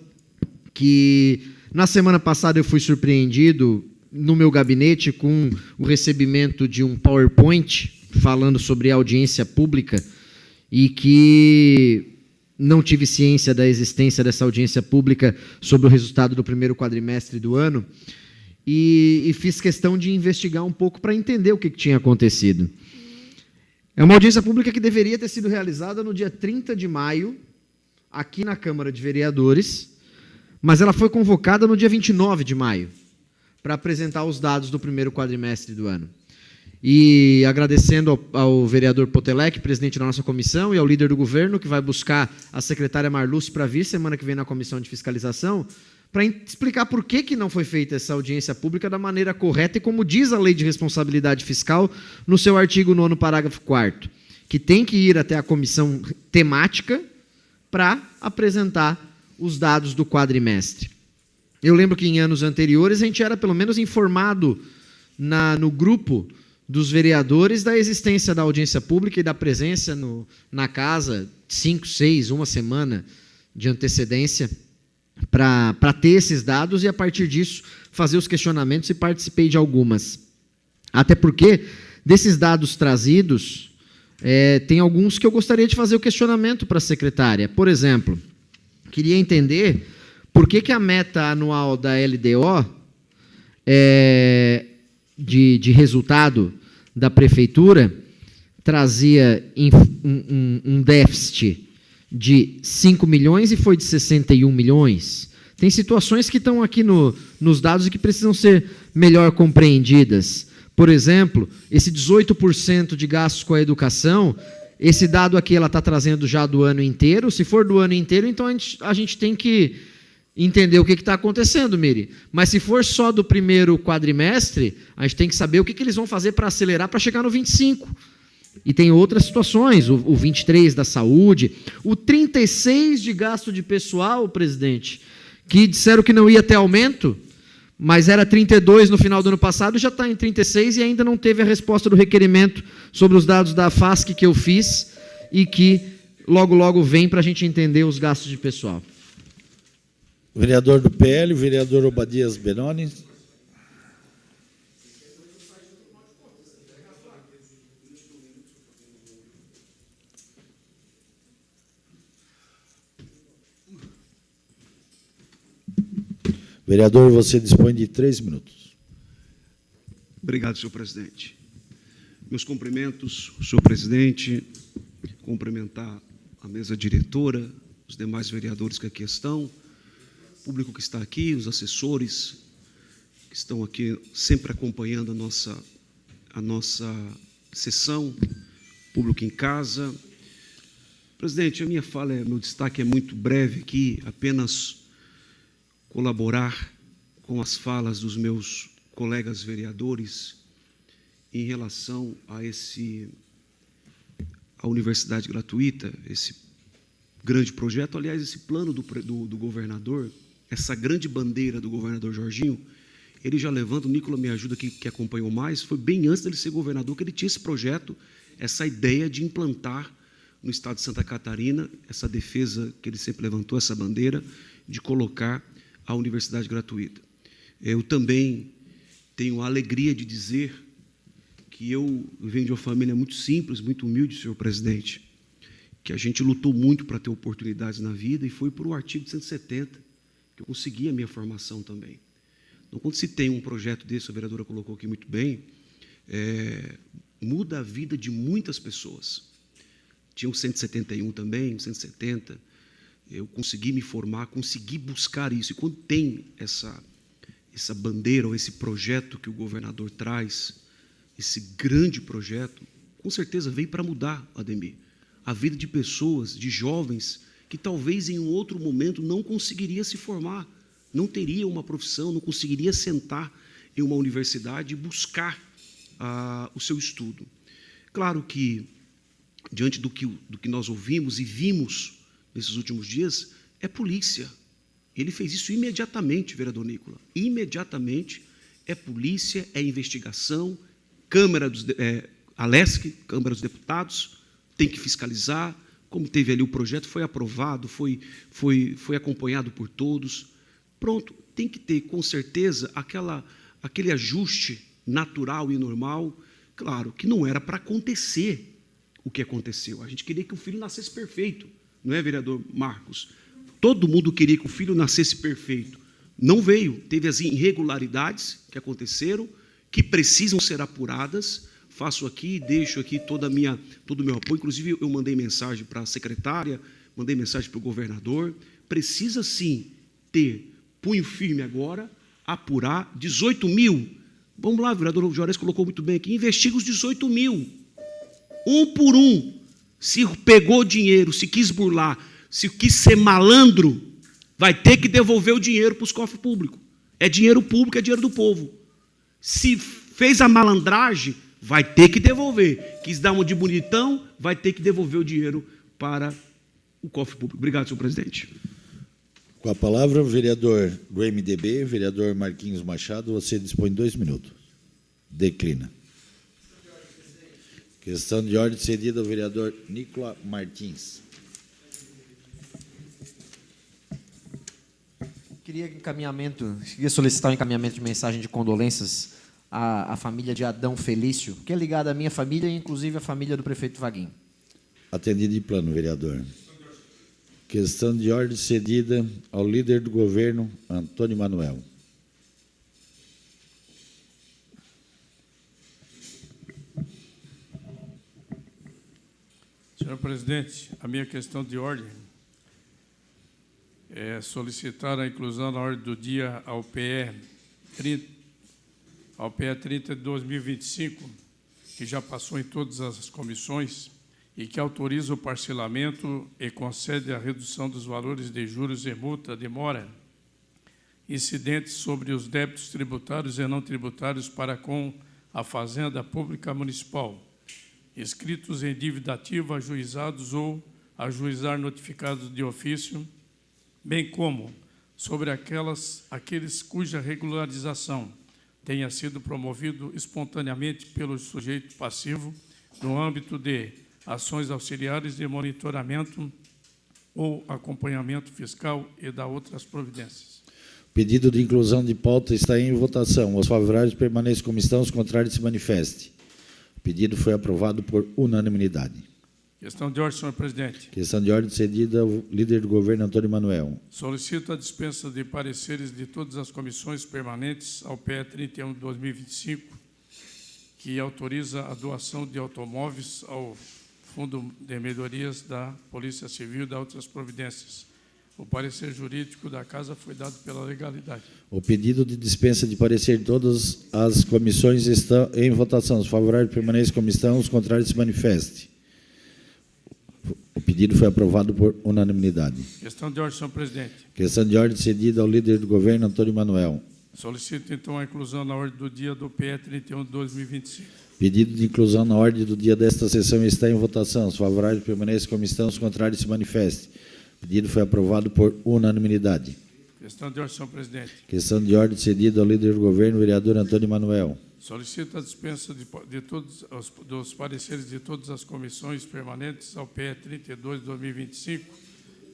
que, na semana passada, eu fui surpreendido no meu gabinete com o recebimento de um PowerPoint falando sobre audiência pública, e que não tive ciência da existência dessa audiência pública sobre o resultado do primeiro quadrimestre do ano, e fiz questão de investigar um pouco para entender o que tinha acontecido. É uma audiência pública que deveria ter sido realizada no dia 30 de maio, aqui na Câmara de Vereadores, mas ela foi convocada no dia 29 de maio, para apresentar os dados do primeiro quadrimestre do ano. E agradecendo ao vereador Potelec, presidente da nossa comissão, e ao líder do governo, que vai buscar a secretária Marluce para vir semana que vem na comissão de fiscalização, para explicar por que não foi feita essa audiência pública da maneira correta e como diz a Lei de Responsabilidade Fiscal no seu artigo 9º, parágrafo 4º, que tem que ir até a comissão temática para apresentar os dados do quadrimestre. Eu lembro que em anos anteriores a gente era pelo menos informado no grupo dos vereadores da existência da audiência pública e da presença na casa 5, 6, uma semana de antecedência para ter esses dados e, a partir disso, fazer os questionamentos, e participei de algumas. Até porque, desses dados trazidos, tem alguns que eu gostaria de fazer o questionamento para a secretária. Por exemplo, queria entender por que a meta anual da LDO de resultado da prefeitura trazia um déficit de 5 milhões e foi de 61 milhões. Tem situações que estão aqui nos dados e que precisam ser melhor compreendidas. Por exemplo, esse 18% de gastos com a educação Esse dado aqui ela está trazendo já do ano inteiro. Se for do ano inteiro, então a gente tem que entender o que está acontecendo, Miri. Mas se for só do primeiro quadrimestre, a gente tem que saber o que eles vão fazer para acelerar para chegar no 25. E tem outras situações, o 23 da saúde, o 36 de gasto de pessoal, presidente, que disseram que não ia ter aumento, mas era 32 no final do ano passado, já está em 36 e ainda não teve a resposta do requerimento sobre os dados da FASC que eu fiz e que logo, logo vem para a gente entender os gastos de pessoal. Vereador do PL, vereador Obadias Benoni. Vereador, você dispõe de 3 minutos. Obrigado, senhor presidente. Meus cumprimentos, senhor presidente, cumprimentar a mesa diretora, os demais vereadores que aqui estão, o público que está aqui, os assessores que estão aqui sempre acompanhando a nossa sessão, público em casa. Presidente, a minha fala, meu destaque é muito breve aqui, apenas colaborar com as falas dos meus colegas vereadores em relação a a universidade gratuita, esse grande projeto, aliás, esse plano do governador, essa grande bandeira do governador Jorginho, ele já levanta, o Nicola me ajuda aqui, que acompanhou mais, foi bem antes dele ser governador que ele tinha esse projeto, essa ideia de implantar no estado de Santa Catarina, essa defesa que ele sempre levantou, essa bandeira, de colocar a universidade gratuita. Eu também tenho a alegria de dizer que eu venho de uma família muito simples, muito humilde, senhor presidente, que a gente lutou muito para ter oportunidades na vida e foi por o artigo 170 que eu consegui a minha formação também. Então, quando se tem um projeto desse, a vereadora colocou aqui muito bem, muda a vida de muitas pessoas. Tinha o 171 também, o 170, eu consegui me formar, consegui buscar isso. E quando tem essa bandeira ou esse projeto que o governador traz, esse grande projeto, com certeza veio para mudar, Ademir, a vida de pessoas, de jovens, que talvez em um outro momento não conseguiria se formar, não teria uma profissão, não conseguiria sentar em uma universidade e buscar o seu estudo. Claro que, diante do que nós ouvimos e vimos nesses últimos dias, é polícia. Ele fez isso imediatamente, vereador Nicola. Imediatamente é polícia, é investigação, a LESC, Câmara dos Deputados, tem que fiscalizar, como teve ali o projeto, foi aprovado, foi acompanhado por todos. Pronto, tem que ter, com certeza, aquele ajuste natural e normal. Claro que não era para acontecer o que aconteceu. A gente queria que o filho nascesse perfeito, não é, vereador Marcos? Todo mundo queria que o filho nascesse perfeito. Não veio, teve as irregularidades que aconteceram, que precisam ser apuradas. Faço aqui, deixo aqui todo o meu apoio. Inclusive, eu mandei mensagem para a secretária, mandei mensagem para o governador. Precisa, sim, ter punho firme agora, apurar 18 mil. Vamos lá, o vereador Juarez colocou muito bem aqui, investiga os 18 mil. Um por um. Se pegou dinheiro, se quis burlar, se quis ser malandro, vai ter que devolver o dinheiro para os cofres públicos. É dinheiro público, é dinheiro do povo. Se fez a malandragem, vai ter que devolver. Quis dar uma de bonitão, vai ter que devolver o dinheiro para o cofre público. Obrigado, senhor presidente. Com a palavra, o vereador do MDB, vereador Marquinhos Machado, você dispõe de 2 minutos. Declina. Questão de ordem cedida ao vereador Nicola Martins. Queria solicitar um encaminhamento de mensagem de condolências à família de Adão Felício, que é ligada à minha família e, inclusive, à família do prefeito Vaguinho. Atendido de plano, vereador. Questão de ordem cedida ao líder do governo, Antônio Manuel. Senhor presidente, a minha questão de ordem é solicitar a inclusão na ordem do dia ao PE 30 de 2025, que já passou em todas as comissões, e que autoriza o parcelamento e concede a redução dos valores de juros e multa de mora incidentes sobre os débitos tributários e não tributários para com a Fazenda Pública Municipal, inscritos em dívida ativa, ajuizados ou ajuizar notificados de ofício, bem como sobre aqueles cuja regularização tenha sido promovido espontaneamente pelo sujeito passivo no âmbito de ações auxiliares de monitoramento ou acompanhamento fiscal e da outras providências. Pedido de inclusão de pauta está em votação. Os favoráveis permaneçam como estão, os contrários se manifestem. O pedido foi aprovado por unanimidade. Questão de ordem, senhor presidente. Questão de ordem cedida ao líder do governo, Antônio Manuel. Solicito a dispensa de pareceres de todas as comissões permanentes ao PE 31 de 2025, que autoriza a doação de automóveis ao Fundo de Melhorias da Polícia Civil e da outras providências. O parecer jurídico da Casa foi dado pela legalidade. O pedido de dispensa de parecer de todas as comissões está em votação. Os favoráveis permaneçam como estão, os contrários se manifestem. O pedido foi aprovado por unanimidade. Questão de ordem, senhor presidente. Questão de ordem cedida ao líder do governo, Antônio Manuel. Solicito, então, a inclusão na ordem do dia do PE 31 de 2025. Pedido de inclusão na ordem do dia desta sessão está em votação. Os favoráveis permaneçam como estão, os contrários se manifestem. O pedido foi aprovado por unanimidade. Questão de ordem, senhor presidente. Questão de ordem cedida ao líder do governo, vereador Antônio Manuel. Solicito a dispensa de todos dos pareceres de todas as comissões permanentes ao PE 32 de 2025,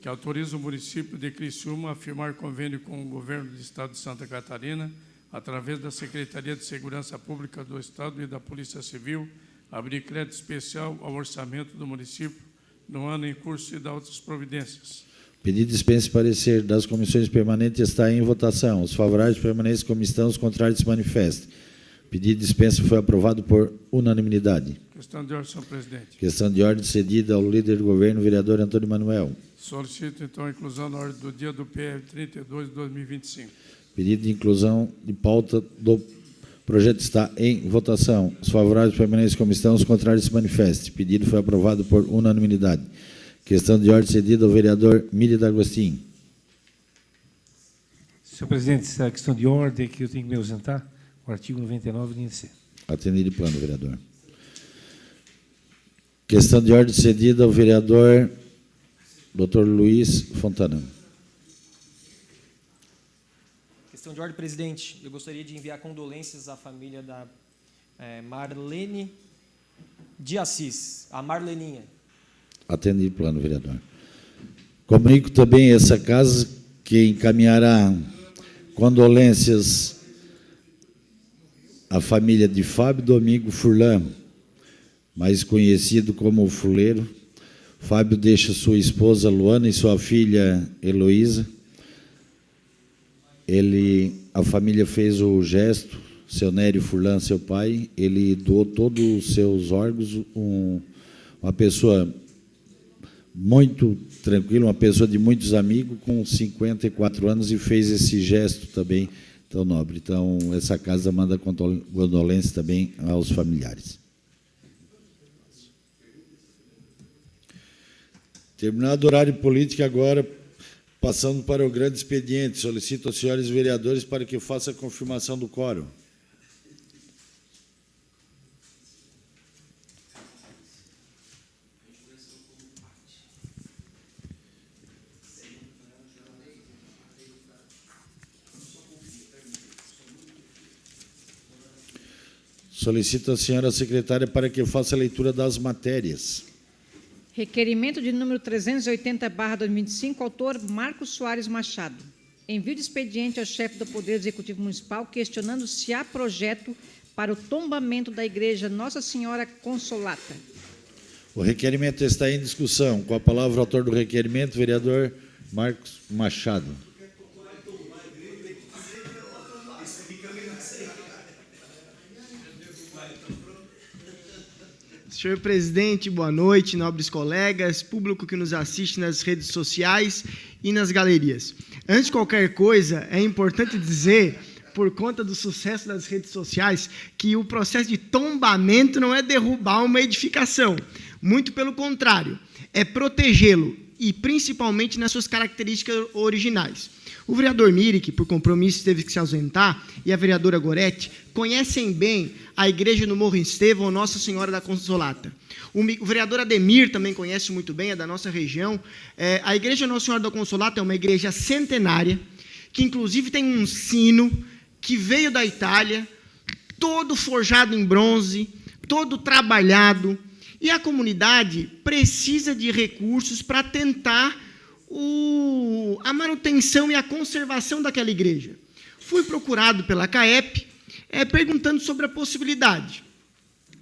que autoriza o município de Criciúma a firmar convênio com o governo do Estado de Santa Catarina, através da Secretaria de Segurança Pública do Estado e da Polícia Civil, abrir crédito especial ao orçamento do município no ano em curso e dar outras providências. Pedido de dispensa de parecer das comissões permanentes está em votação. Os favoráveis permanecem como estão, os contrários se manifestem. O pedido de dispensa foi aprovado por unanimidade. Questão de ordem, senhor presidente. Questão de ordem cedida ao líder do governo, vereador Antônio Manuel. Solicito, então, a inclusão na ordem do dia do PE 32 de 2025. Pedido de inclusão de pauta do projeto está em votação. Os favoráveis permanecem como estão, os contrários se manifestem. O pedido foi aprovado por unanimidade. Questão de ordem cedida ao vereador Mília D'Agostinho. Senhor presidente, essa questão de ordem que eu tenho que me ausentar, o artigo 99, linha C. Atendido de plano, vereador. Questão de ordem cedida ao vereador Dr. Luiz Fontana. Questão de ordem, presidente. Eu gostaria de enviar condolências à família da Marlene de Assis, a Marleninha. Atendido de plano, vereador. Comunico também essa casa que encaminhará condolências à família de Fábio Domingo Furlan, mais conhecido como o Fuleiro. Fábio deixa sua esposa Luana e sua filha Heloísa. A família fez o gesto, seu Nério Furlan, seu pai, ele doou todos os seus órgãos, uma pessoa muito tranquila, uma pessoa de muitos amigos, com 54 anos, e fez esse gesto também tão nobre. Então, essa casa manda condolências também aos familiares. Terminado o horário político, agora, passando para o grande expediente, solicito aos senhores vereadores para que faça a confirmação do quórum. Solicito a senhora secretária para que faça a leitura das matérias. Requerimento de número 380/2025, autor Marcos Soares Machado. Envio de expediente ao chefe do Poder Executivo Municipal questionando se há projeto para o tombamento da Igreja Nossa Senhora Consolata. O requerimento está em discussão. Com a palavra, o autor do requerimento, vereador Marcos Machado. Senhor presidente, boa noite, nobres colegas, público que nos assiste nas redes sociais e nas galerias. Antes de qualquer coisa, é importante dizer, por conta do sucesso das redes sociais, que o processo de tombamento não é derrubar uma edificação. Muito pelo contrário, é protegê-lo, e principalmente nas suas características originais. O vereador Mirick, por compromisso, teve que se ausentar, e a vereadora Goretti conhecem bem a igreja no Morro Estevão, Nossa Senhora da Consolata. O vereador Ademir também conhece muito bem, é da nossa região. A igreja Nossa Senhora da Consolata é uma igreja centenária, que inclusive tem um sino que veio da Itália, todo forjado em bronze, todo trabalhado, e a comunidade precisa de recursos para tentar a manutenção e a conservação daquela igreja. Fui procurado pela CAEP, perguntando sobre a possibilidade.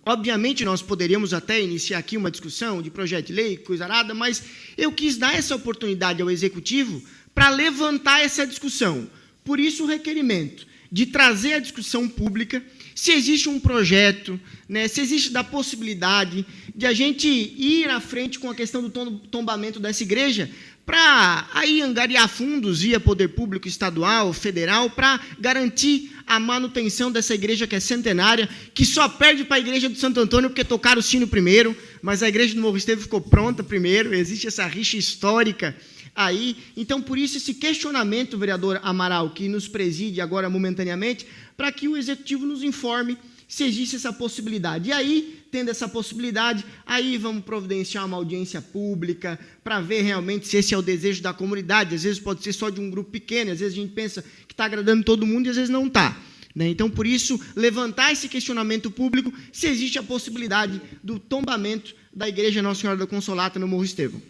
Obviamente, nós poderíamos até iniciar aqui uma discussão de projeto de lei, coisa arada, mas eu quis dar essa oportunidade ao Executivo para levantar essa discussão. Por isso, o requerimento de trazer a discussão pública, se existe um projeto, né, se existe da possibilidade de a gente ir à frente com a questão do tombamento dessa igreja, para aí angariar fundos via poder público estadual, federal, para garantir a manutenção dessa igreja que é centenária, que só perde para a igreja do Santo Antônio porque tocaram o sino primeiro, mas a igreja do Morro Estevão ficou pronta primeiro, existe essa rixa histórica aí. Então, por isso, esse questionamento, vereador Amaral, que nos preside agora momentaneamente, para que o Executivo nos informe se existe essa possibilidade. E aí, tendo essa possibilidade, aí vamos providenciar uma audiência pública para ver realmente se esse é o desejo da comunidade. Às vezes pode ser só de um grupo pequeno, às vezes a gente pensa que está agradando todo mundo e às vezes não está. Né? Então, por isso, levantar esse questionamento público se existe a possibilidade do tombamento da Igreja Nossa Senhora da Consolata no Morro Estevão.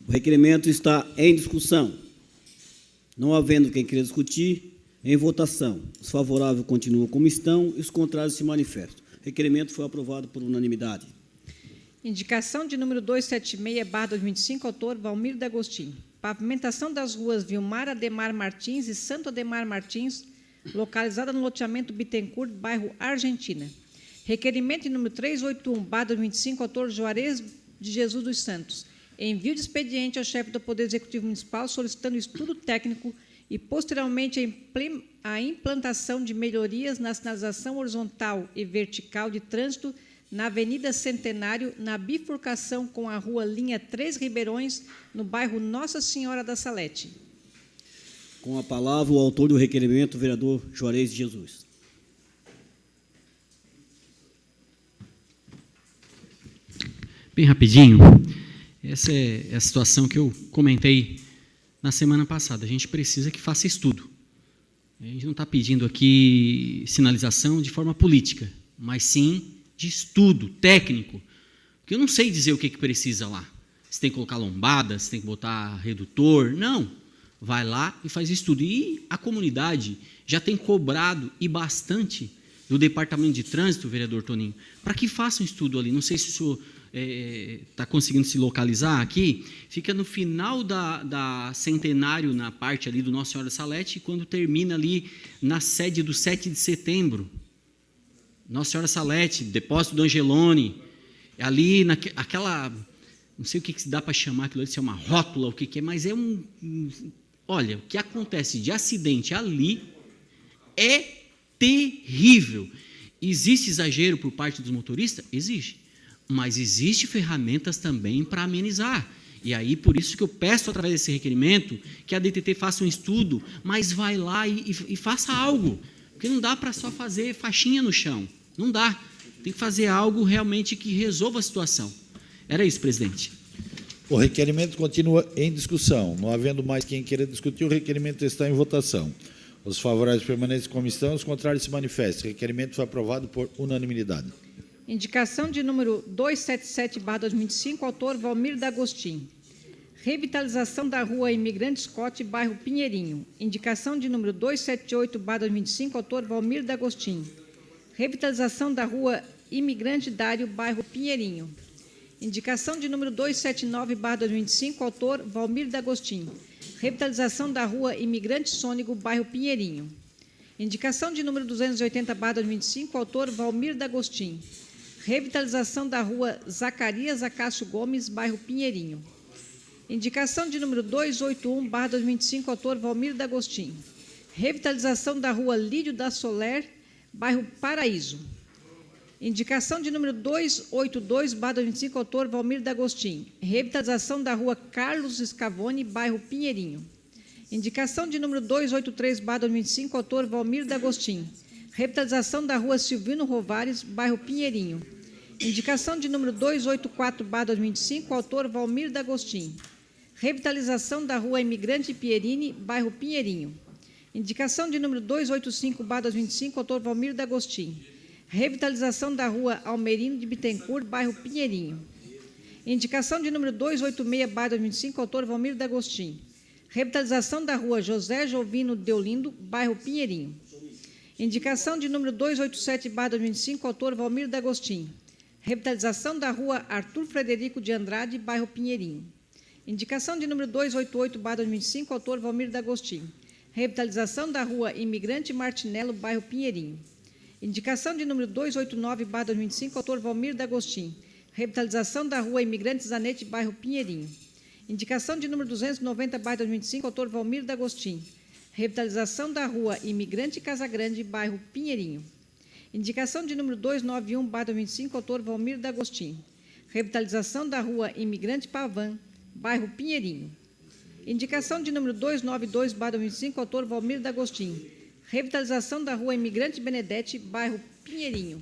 O requerimento está em discussão. Não havendo quem queira discutir, em votação. Os favoráveis continuam como estão e os contrários se manifestam. O requerimento foi aprovado por unanimidade. Indicação de número 276/2025, autor Valmir D'Agostinho. Pavimentação das ruas Vilmar Ademar Martins e Santo Ademar Martins, localizada no loteamento Bittencourt, bairro Argentina. Requerimento de número 381/2025, autor Juarez de Jesus dos Santos. Envio de expediente ao chefe do Poder Executivo Municipal solicitando estudo técnico e, posteriormente, a implantação de melhorias na sinalização horizontal e vertical de trânsito na Avenida Centenário, na bifurcação com a Rua Linha 3 Ribeirões, no bairro Nossa Senhora da Salete. Com a palavra, o autor do requerimento, o vereador Juarez de Jesus. Bem rapidinho, essa é a situação que eu comentei na semana passada. A gente precisa que faça estudo. A gente não está pedindo aqui sinalização de forma política, mas sim de estudo técnico, porque eu não sei dizer o que precisa lá. Se tem que colocar lombada, se tem que botar redutor, não. Vai lá e faz estudo. E a comunidade já tem cobrado, e bastante, do Departamento de Trânsito, vereador Toninho, para que faça um estudo ali. Não sei se o senhor está conseguindo se localizar aqui, fica no final da Centenário, na parte ali do Nossa Senhora da Salete, e quando termina ali na sede do 7 de setembro, Nossa Senhora da Salete, depósito do Angeloni, ali naquela, não sei o que se dá para chamar aquilo ali, se é uma rótula, o que é, mas é olha, o que acontece de acidente ali é terrível. Existe exagero por parte dos motoristas? Existe. Mas existe ferramentas também para amenizar. E aí, por isso que eu peço, através desse requerimento, que a DTT faça um estudo, mas vai lá e faça algo. Porque não dá para só fazer faixinha no chão. Não dá. Tem que fazer algo realmente que resolva a situação. Era isso, presidente. O requerimento continua em discussão. Não havendo mais quem queira discutir, o requerimento está em votação. Os favoráveis permanecem como estão, os contrários se manifestam. O requerimento foi aprovado por unanimidade. Indicação de número 277/2025, autor Valmir D'Agostinho. Revitalização da Rua Imigrante Scott, bairro Pinheirinho. Indicação de número 278/2025, autor Valmir D'Agostinho. Revitalização da Rua Imigrante Dário, bairro Pinheirinho. Indicação de número 279/2025, autor Valmir D'Agostinho. Revitalização da Rua Imigrante Sônego, bairro Pinheirinho. Indicação de número 280/2025, autor Valmir D'Agostinho. Revitalização da Rua Zacarias Acácio Gomes, bairro Pinheirinho. Indicação de número 281/2025, autor Valmir D'Agostinho. Revitalização da Rua Lídio da Soler, bairro Paraíso. Indicação de número 282/2025, autor Valmir D'Agostin. Revitalização da rua Carlos Scavone, bairro Pinheirinho. Indicação de número 283/2025, autor Valmir D'Agostin. Revitalização da rua Silvino Rovares, bairro Pinheirinho. Indicação de número 284/2025, autor Valmir D'Agostin. Revitalização da rua Imigrante Pierini, bairro Pinheirinho. Indicação de número 285/2025, autor Valmir D'Agostin. Revitalização da rua Almerino de Bittencourt, bairro Pinheirinho. Indicação de número 286/2025, autor Valmir D'Agostin. Revitalização da rua José Jovino Deolindo, bairro Pinheirinho. Indicação de número 287/2025, autor Valmir D'Agostin. Revitalização da rua Arthur Frederico de Andrade, bairro Pinheirinho. Indicação de número 288/2025, autor Valmir D'Agostin. Revitalização da rua Imigrante Martinello, bairro Pinheirinho. Indicação de número 289/2025, autor Valmir D'Agostin. Revitalização da rua Imigrante Zanetti, bairro Pinheirinho. Indicação de número 290/2025, autor Valmir D'Agostin. Revitalização da rua Imigrante Casagrande, bairro Pinheirinho. Indicação de número 291/2025, autor Valmir D'Agostin. Revitalização da rua Imigrante Pavan, bairro Pinheirinho. Indicação de número 292/2025, autor Valmir D'Agostin. Revitalização da rua Imigrante Benedetti, bairro Pinheirinho.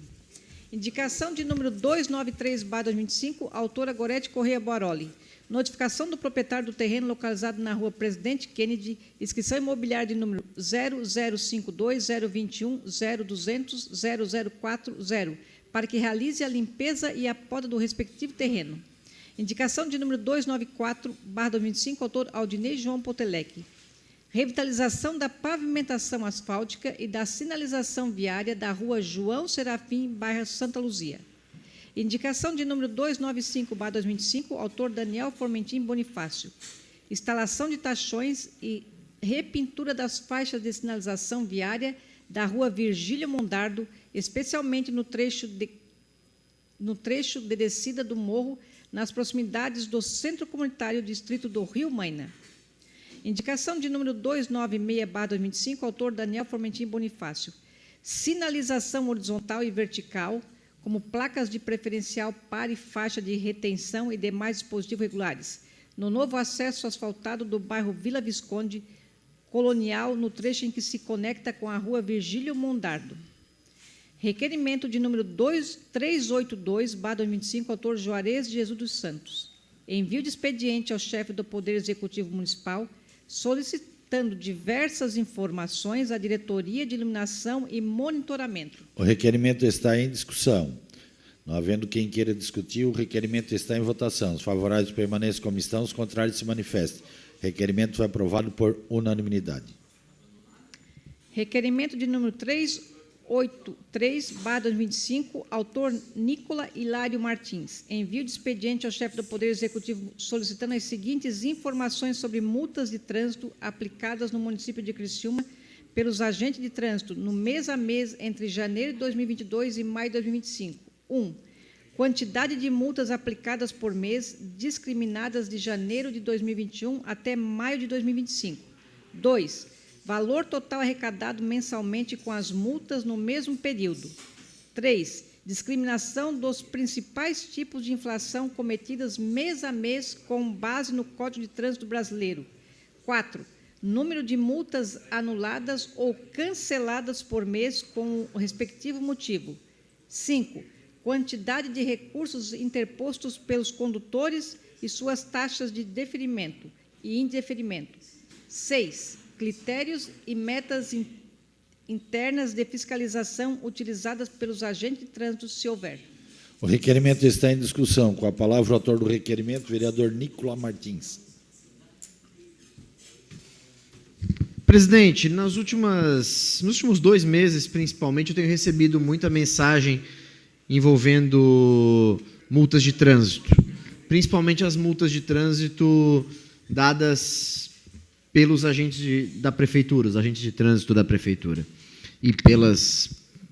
Indicação de número 293/2025, autora Gorete Correia Baroli. Notificação do proprietário do terreno localizado na rua Presidente Kennedy, inscrição imobiliária de número 0052-021-0200-0040, para que realize a limpeza e a poda do respectivo terreno. Indicação de número 294/2025, autor Aldinei João Potelec. Revitalização da pavimentação asfáltica e da sinalização viária da rua João Serafim, bairro Santa Luzia. Indicação de número 295/2025, autor Daniel Formentim Bonifácio. Instalação de tachões e repintura das faixas de sinalização viária da rua Virgílio Mondardo, especialmente no trecho de descida do morro, nas proximidades do Centro Comunitário Distrito do Rio Maina. Indicação de número 296/2025, autor Daniel Formentim Bonifácio. Sinalização horizontal e vertical, como placas de preferencial par e faixa de retenção e demais dispositivos regulares, no novo acesso asfaltado do bairro Vila Visconde Colonial, no trecho em que se conecta com a rua Virgílio Mondardo. Requerimento de número 382/2025, autor Juarez Jesus dos Santos. Envio de expediente ao chefe do Poder Executivo Municipal, solicitando diversas informações à Diretoria de Iluminação e Monitoramento. O requerimento está em discussão. Não havendo quem queira discutir, o requerimento está em votação. Os favoráveis permaneçam como estão, os contrários se manifestem. O requerimento foi aprovado por unanimidade. Requerimento de número 383/2025, autor Nicola Hilário Martins. Envio de expediente ao chefe do Poder Executivo solicitando as seguintes informações sobre multas de trânsito aplicadas no município de Criciúma pelos agentes de trânsito no mês a mês entre janeiro de 2022 e maio de 2025. 1. Quantidade de multas aplicadas por mês, discriminadas de janeiro de 2021 até maio de 2025. 2. Valor total arrecadado mensalmente com as multas no mesmo período. 3. Discriminação dos principais tipos de infração cometidas mês a mês com base no Código de Trânsito Brasileiro. 4. Número de multas anuladas ou canceladas por mês com o respectivo motivo. 5. Quantidade de recursos interpostos pelos condutores e suas taxas de deferimento e indeferimento. 6. Critérios e metas internas de fiscalização utilizadas pelos agentes de trânsito, se houver. O requerimento está em discussão. Com a palavra, o autor do requerimento, vereador Nicola Martins. Presidente, nos últimos 2 meses, principalmente, eu tenho recebido muita mensagem envolvendo multas de trânsito, principalmente as multas de trânsito dadas pelos agentes da prefeitura, os agentes de trânsito da prefeitura, e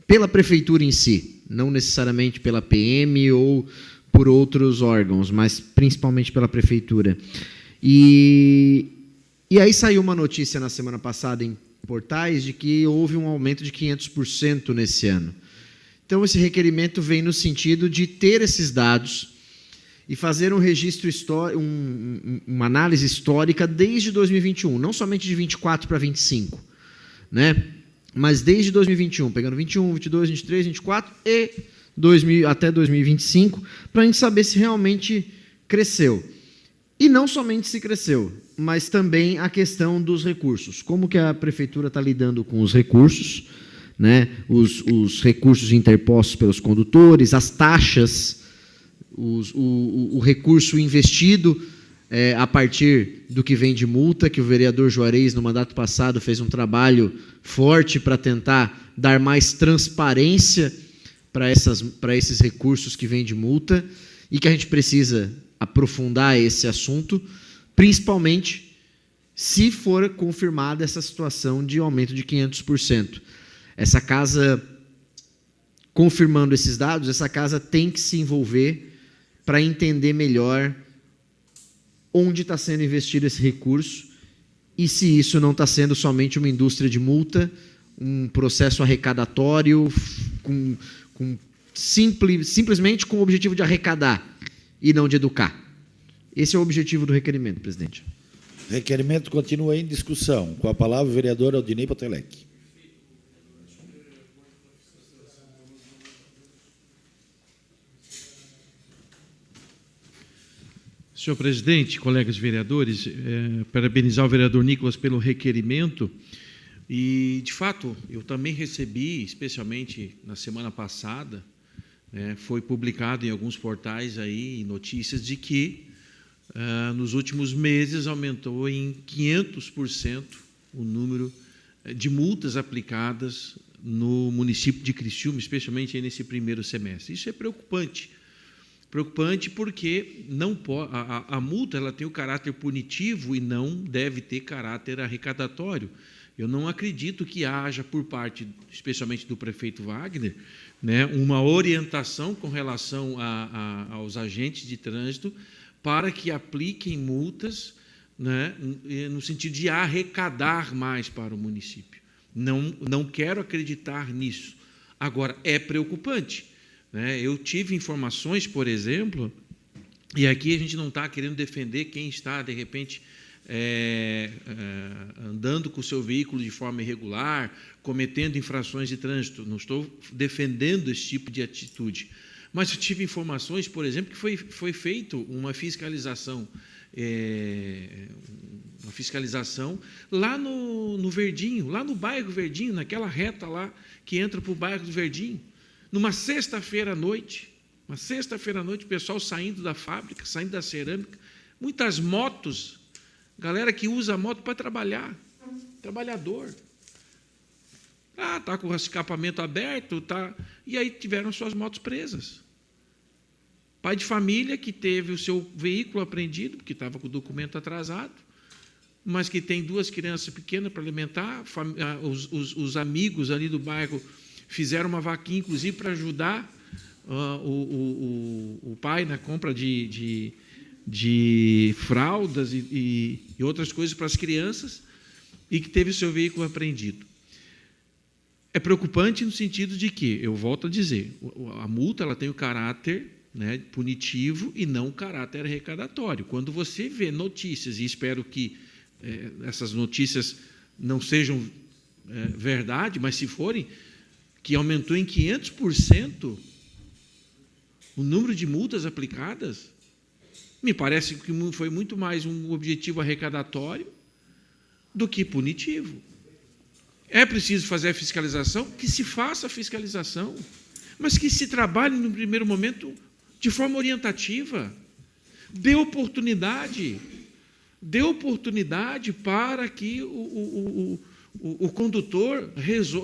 pela prefeitura em si, não necessariamente pela PM ou por outros órgãos, mas principalmente pela prefeitura. E aí saiu uma notícia na semana passada em portais de que houve um aumento de 500% nesse ano. Então, esse requerimento vem no sentido de ter esses dados e fazer um registro histórico, uma análise histórica desde 2021, não somente de 24 para 25, né? Mas desde 2021, pegando 21, 22, 23, 24 e até 2025, para a gente saber se realmente cresceu. E não somente se cresceu, mas também a questão dos recursos. Como que a prefeitura está lidando com os recursos, né? Os recursos interpostos pelos condutores, as taxas, o recurso investido a partir do que vem de multa, que o vereador Juarez, no mandato passado, fez um trabalho forte para tentar dar mais transparência para esses recursos que vêm de multa, e que a gente precisa aprofundar esse assunto, principalmente se for confirmada essa situação de aumento de 500%. Essa casa, confirmando esses dados, essa casa tem que se envolver para entender melhor onde está sendo investido esse recurso e se isso não está sendo somente uma indústria de multa, um processo arrecadatório simplesmente com o objetivo de arrecadar e não de educar. Esse é o objetivo do requerimento, presidente. O requerimento continua em discussão. Com a palavra, o vereador Aldinei Potelec. Senhor presidente, colegas vereadores, parabenizar o vereador Nicolas pelo requerimento. E, de fato, eu também recebi, especialmente na semana passada, foi publicado em alguns portais aí notícias de que, nos últimos meses, aumentou em 500% o número de multas aplicadas no município de Criciúma, especialmente aí nesse primeiro semestre. Isso é preocupante. Preocupante porque a multa ela tem o caráter punitivo e não deve ter caráter arrecadatório. Eu não acredito que haja, por parte, especialmente do prefeito Wagner, né, uma orientação com relação aos agentes de trânsito para que apliquem multas, né, no sentido de arrecadar mais para o município. Não quero acreditar nisso. Agora, é preocupante. Eu tive informações, por exemplo, e aqui a gente não está querendo defender quem está, de repente, andando com o seu veículo de forma irregular, cometendo infrações de trânsito. Não estou defendendo esse tipo de atitude. Mas eu tive informações, por exemplo, que foi feita uma fiscalização lá no Verdinho, lá no bairro Verdinho, naquela reta lá que entra para o bairro do Verdinho. Numa sexta-feira à noite, o pessoal saindo da fábrica, saindo da cerâmica, muitas motos, galera que usa a moto para trabalhar, trabalhador. Está com o escapamento aberto, e aí tiveram suas motos presas. Pai de família que teve o seu veículo apreendido, porque estava com o documento atrasado, mas que tem 2 crianças pequenas para alimentar, os amigos ali do bairro fizeram uma vaquinha, inclusive, para ajudar o pai na compra de fraldas e outras coisas para as crianças, e que teve o seu veículo apreendido. É preocupante no sentido de que, eu volto a dizer, a multa ela tem o caráter, né, punitivo e não o caráter arrecadatório. Quando você vê notícias, e espero que essas notícias não sejam verdade, mas se forem, que aumentou em 500% o número de multas aplicadas, me parece que foi muito mais um objetivo arrecadatório do que punitivo. É preciso fazer a fiscalização, que se faça a fiscalização, mas que se trabalhe, no primeiro momento, de forma orientativa. Dê oportunidade para que o condutor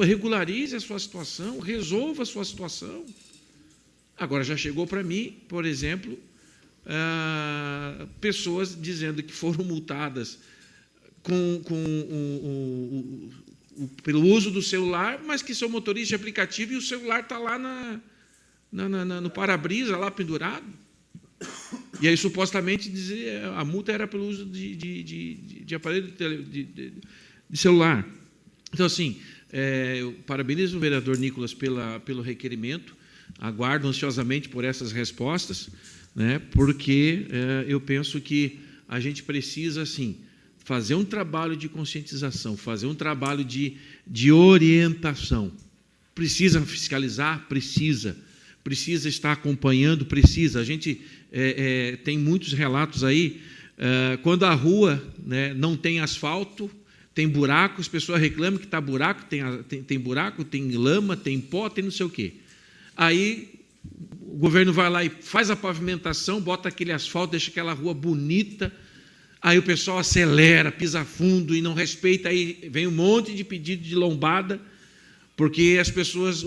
regularize a sua situação, resolva a sua situação. Agora, já chegou para mim, por exemplo, pessoas dizendo que foram multadas pelo uso do celular, mas que são motoristas de aplicativo e o celular está lá no para-brisa, lá pendurado. E aí, supostamente, a multa era pelo uso de aparelho de celular. Então, assim, eu parabenizo o vereador Nicolas pelo requerimento. Aguardo ansiosamente por essas respostas, né, porque eu penso que a gente precisa, assim, fazer um trabalho de conscientização, fazer um trabalho de orientação. Precisa fiscalizar? Precisa. Precisa estar acompanhando? Precisa. A gente tem muitos relatos aí, quando a rua, né, não tem asfalto, tem buraco, as pessoas reclamam que está buraco, tem buraco, tem lama, tem pó, tem não sei o quê. Aí o governo vai lá e faz a pavimentação, bota aquele asfalto, deixa aquela rua bonita, aí o pessoal acelera, pisa fundo e não respeita, aí vem um monte de pedido de lombada, porque as pessoas,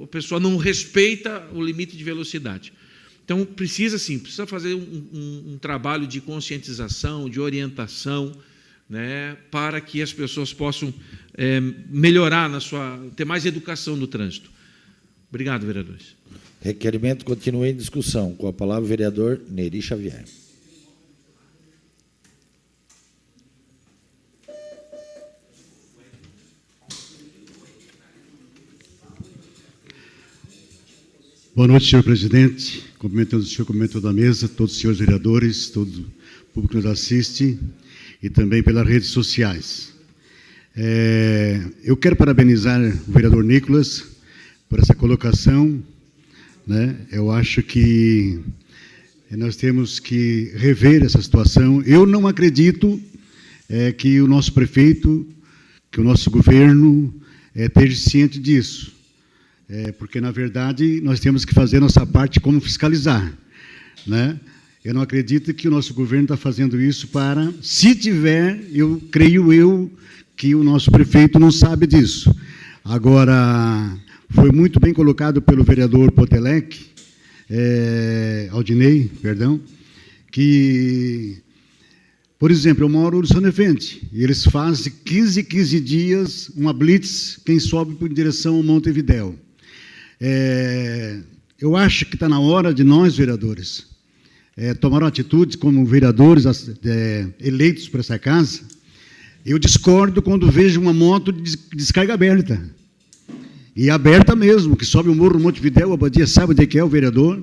a pessoa não respeita o limite de velocidade. Então, precisa fazer um trabalho de conscientização, de orientação, né, para que as pessoas possam melhorar, ter mais educação no trânsito. Obrigado, vereadores. Requerimento continua em discussão. Com a palavra, o vereador Neri Xavier. Boa noite, senhor presidente. Cumprimentando o senhor, cumprimento da mesa, todos os senhores vereadores, todo o público que nos assiste e também pelas redes sociais. Eu quero parabenizar o vereador Nicolas por essa colocação, né? Eu acho que nós temos que rever essa situação. Eu não acredito que o nosso prefeito, que o nosso governo esteja ciente disso, porque, na verdade, nós temos que fazer nossa parte como fiscalizar, né? Eu não acredito que o nosso governo está fazendo isso para, se tiver, creio que o nosso prefeito não sabe disso. Agora, foi muito bem colocado pelo vereador Potelec, Aldinei, perdão, que, por exemplo, eu moro no São Defende, e eles fazem 15 dias uma blitz, quem sobe em direção ao Montevidéu. Eu acho que está na hora de nós, vereadores, tomar uma atitude como vereadores eleitos para essa casa. Eu discordo quando vejo uma moto de descarga aberta. E aberta mesmo, que sobe o Morro do Montevidéu, a Abadia sabe onde é que é o vereador,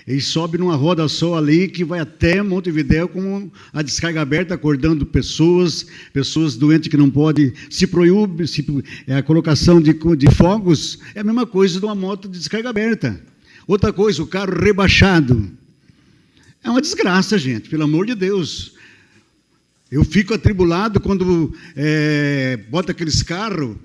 e sobe numa roda só ali, que vai até Montevidéu com a descarga aberta, acordando pessoas doentes que não podem, se proíbe, a colocação de fogos, é a mesma coisa de uma moto de descarga aberta. Outra coisa, o carro rebaixado. É uma desgraça, gente, pelo amor de Deus. Eu fico atribulado quando bota aqueles carros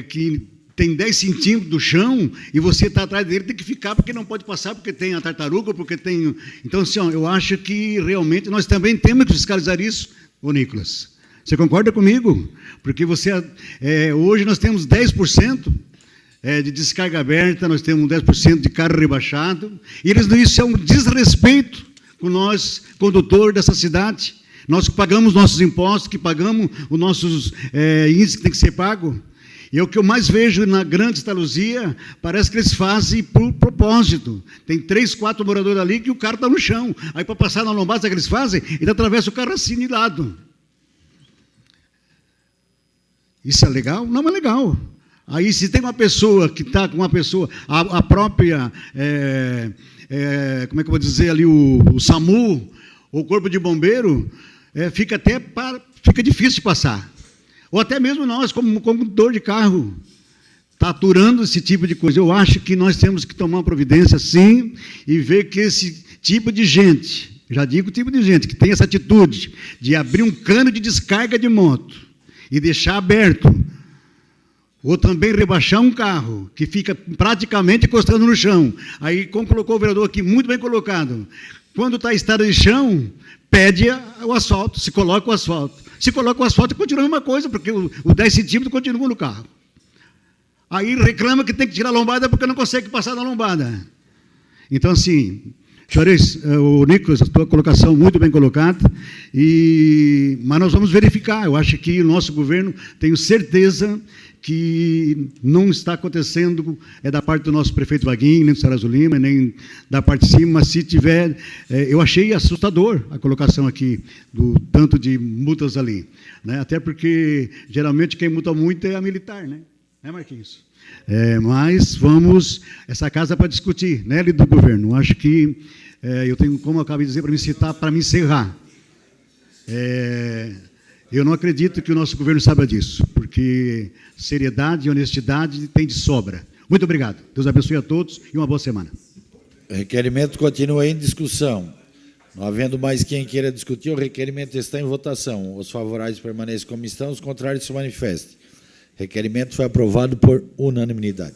que tem 10 centímetros do chão e você está atrás dele, tem que ficar porque não pode passar, porque tem a tartaruga, porque tem... Então, assim, eu acho que realmente nós também temos que fiscalizar isso, ô Nicolas. Você concorda comigo? Porque hoje nós temos 10% de descarga aberta, nós temos 10% de carro rebaixado, e isso é um desrespeito com nós, condutor dessa cidade. Nós que pagamos nossos impostos, que pagamos os nossos índices que tem que ser pago. E o que eu mais vejo na Grande Santa Luzia, parece que eles fazem por propósito. Tem 3, 4 moradores ali que o carro está no chão. Aí, para passar na lombada, sabe o que eles fazem? Eles atravessam o carro assim de lado. Isso é legal? Não é legal. Aí, se tem uma pessoa que está com uma pessoa, a própria, como é que eu vou dizer ali, o SAMU, o Corpo de Bombeiro, fica difícil de passar. Ou até mesmo nós, como condutor de carro, está aturando esse tipo de coisa. Eu acho que nós temos que tomar uma providência, sim, e ver que esse tipo de gente, já digo tipo de gente, que tem essa atitude de abrir um cano de descarga de moto e deixar aberto, ou também rebaixar um carro, que fica praticamente encostando no chão. Aí, como colocou o vereador aqui, muito bem colocado, quando está em estado de chão, pede o asfalto, se coloca o asfalto. Se coloca o asfalto, continua a mesma coisa, porque o 10 centímetros continua no carro. Aí reclama que tem que tirar a lombada porque não consegue passar na lombada. Então, assim, senhores, o Nicolas, a tua colocação muito bem colocada, mas nós vamos verificar. Eu acho que o nosso governo, tenho certeza que não está acontecendo da parte do nosso prefeito Vaguinho, nem do Sarazu Lima, nem da parte de cima, mas se tiver... eu achei assustador a colocação aqui do tanto de multas ali, né? Até porque, geralmente, quem multa muito é a militar, né? Marquinhos? Mas vamos, essa casa é para discutir, né, líder do governo. Acho que eu tenho, como eu acabei de dizer, para me citar, para me encerrar. Eu não acredito que o nosso governo saiba disso, porque seriedade e honestidade tem de sobra. Muito obrigado. Deus abençoe a todos e uma boa semana. O requerimento continua em discussão. Não havendo mais quem queira discutir, o requerimento está em votação. Os favoráveis permaneçam como estão, os contrários se manifestem. Requerimento foi aprovado por unanimidade.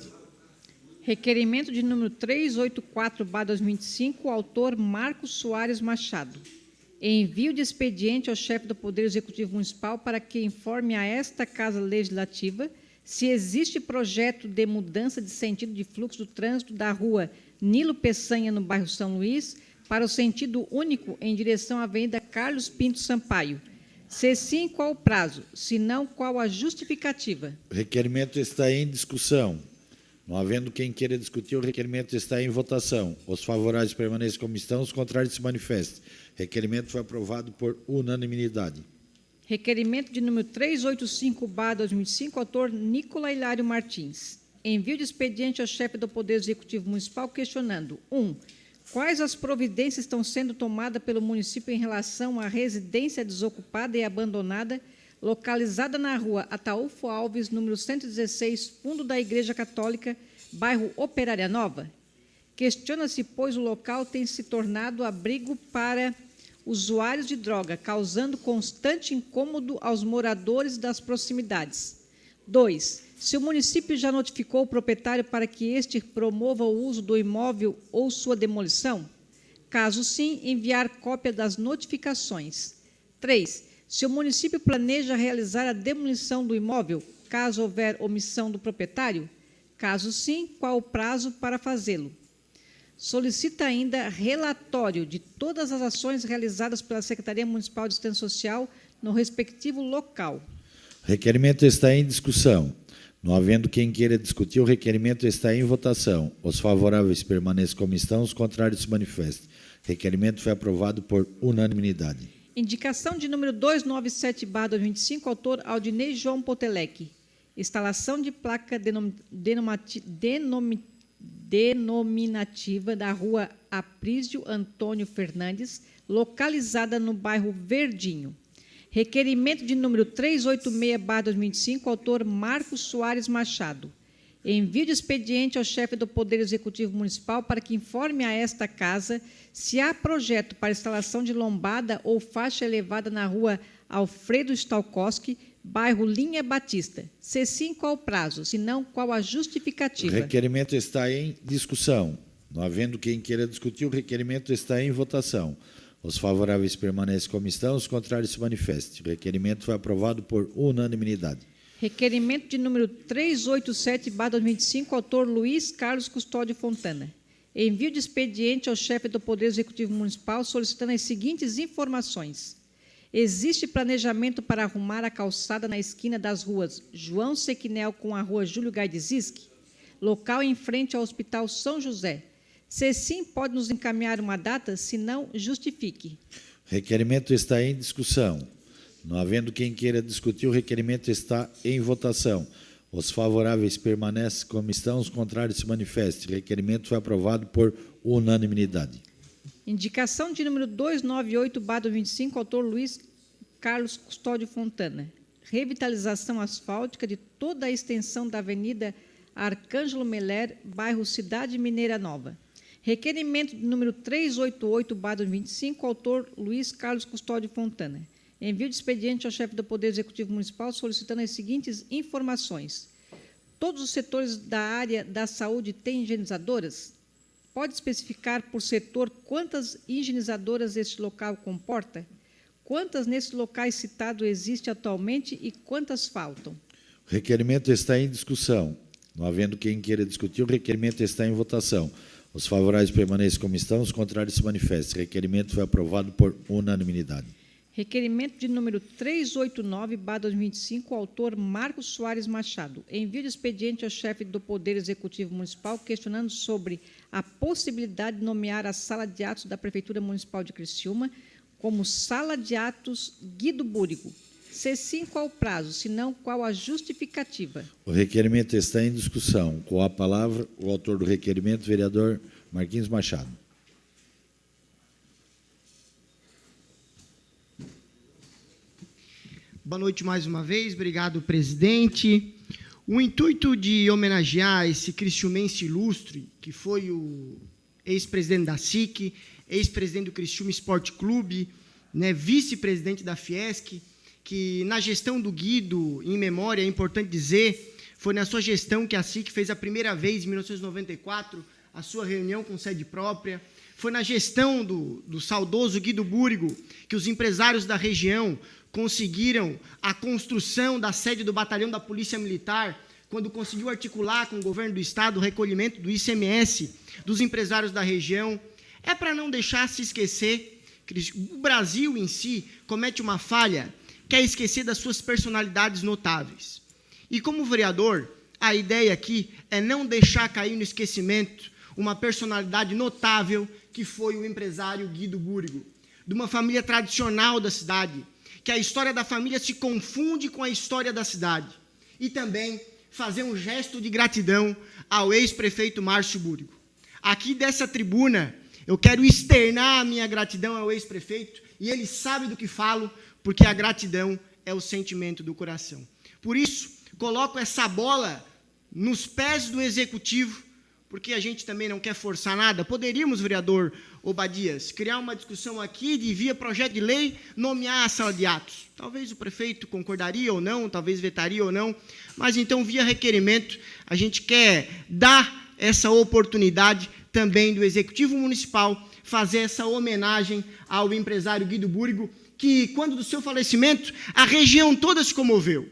Requerimento de número 384/2025, autor Marcos Soares Machado. Envio de expediente ao chefe do Poder Executivo Municipal para que informe a esta Casa Legislativa se existe projeto de mudança de sentido de fluxo do trânsito da rua Nilo Peçanha, no bairro São Luís, para o sentido único em direção à Avenida Carlos Pinto Sampaio. Se sim, qual o prazo? Se não, qual a justificativa? O requerimento está em discussão. Não havendo quem queira discutir, o requerimento está em votação. Os favoráveis permaneçam como estão, os contrários se manifestem. Requerimento foi aprovado por unanimidade. Requerimento de número 385/2025, autor Nicola Hilário Martins. Envio de expediente ao chefe do Poder Executivo Municipal questionando: 1. Quais as providências estão sendo tomadas pelo município em relação à residência desocupada e abandonada localizada na rua Ataúfo Alves, número 116, fundo da Igreja Católica, bairro Operária Nova? Questiona-se, pois o local tem se tornado abrigo para usuários de droga, causando constante incômodo aos moradores das proximidades. 2. Se o município já notificou o proprietário para que este promova o uso do imóvel ou sua demolição? Caso sim, enviar cópia das notificações. 3. Se o município planeja realizar a demolição do imóvel, caso houver omissão do proprietário? Caso sim, qual o prazo para fazê-lo? Solicita ainda relatório de todas as ações realizadas pela Secretaria Municipal de Assistência Social no respectivo local. O requerimento está em discussão. Não havendo quem queira discutir, o requerimento está em votação. Os favoráveis permaneçam como estão, os contrários se manifestem. O requerimento foi aprovado por unanimidade. Indicação de número 297/2025, autor Aldinei João Potelec. Instalação de placa denominativa da rua Aprísio Antônio Fernandes, localizada no bairro Verdinho. Requerimento de número 386/2025, autor Marcos Soares Machado. Envio de expediente ao chefe do Poder Executivo Municipal para que informe a esta Casa se há projeto para instalação de lombada ou faixa elevada na rua Alfredo Stalkowski, bairro Linha Batista. Se sim, qual o prazo? Se não, qual a justificativa? O requerimento está em discussão. Não havendo quem queira discutir, o requerimento está em votação. Os favoráveis permanecem como estão, os contrários se manifestem. O requerimento foi aprovado por unanimidade. Requerimento de número 387/2025, autor Luiz Carlos Custódio Fontana. Envio de expediente ao chefe do Poder Executivo Municipal solicitando as seguintes informações. Existe planejamento para arrumar a calçada na esquina das ruas João Sequinel com a rua Júlio Gaidesiski, local em frente ao Hospital São José? Se sim, pode nos encaminhar uma data, se não, justifique. O requerimento está em discussão. Não havendo quem queira discutir, o requerimento está em votação. Os favoráveis permanecem como estão, os contrários se manifestem. O requerimento foi aprovado por unanimidade. Indicação de número 298/2025, autor Luiz Carlos Custódio Fontana. Revitalização asfáltica de toda a extensão da Avenida Arcângelo Meller, bairro Cidade Mineira Nova. Requerimento de número 388/2025, autor Luiz Carlos Custódio Fontana. Envio de expediente ao chefe do Poder Executivo Municipal solicitando as seguintes informações. Todos os setores da área da saúde têm higienizadoras? Pode especificar por setor quantas higienizadoras este local comporta? Quantas nesses locais citados existem atualmente e quantas faltam? O requerimento está em discussão. Não havendo quem queira discutir, o requerimento está em votação. Os favoráveis permaneçam como estão, os contrários se manifestem. O requerimento foi aprovado por unanimidade. Requerimento de número 389/2025, autor Marcos Soares Machado. Envio de expediente ao chefe do Poder Executivo Municipal questionando sobre a possibilidade de nomear a Sala de Atos da Prefeitura Municipal de Criciúma como Sala de Atos Guido Búrigo. Se sim, qual o prazo? Se não, qual a justificativa? O requerimento está em discussão. Com a palavra, o autor do requerimento, vereador Marquinhos Machado. Boa noite mais uma vez. Obrigado, presidente. O intuito de homenagear esse cristiumense ilustre, que foi o ex-presidente da SIC, ex-presidente do Criciúma Esporte Clube, né, vice-presidente da Fiesc, que na gestão do Guido, em memória, é importante dizer, foi na sua gestão que a SIC fez a primeira vez, em 1994, a sua reunião com sede própria. Foi na gestão do saudoso Guido Búrigo que os empresários da região conseguiram a construção da sede do batalhão da Polícia Militar, quando conseguiu articular com o governo do Estado o recolhimento do ICMS dos empresários da região. É para não deixar se esquecer, o Brasil em si comete uma falha, que é esquecer das suas personalidades notáveis. E como vereador, a ideia aqui é não deixar cair no esquecimento uma personalidade notável que foi o empresário Guido Búrigo, de uma família tradicional da cidade, que a história da família se confunde com a história da cidade. E também fazer um gesto de gratidão ao ex-prefeito Márcio Búrigo. Aqui dessa tribuna, eu quero externar a minha gratidão ao ex-prefeito, e ele sabe do que falo, porque a gratidão é o sentimento do coração. Por isso, coloco essa bola nos pés do executivo, porque a gente também não quer forçar nada. Poderíamos, vereador Obadias, criar uma discussão aqui de, via projeto de lei, nomear a sala de atos. Talvez o prefeito concordaria ou não, talvez vetaria ou não, mas então, via requerimento, a gente quer dar essa oportunidade também do Executivo Municipal fazer essa homenagem ao empresário Guido Búrigo, que, quando do seu falecimento, a região toda se comoveu.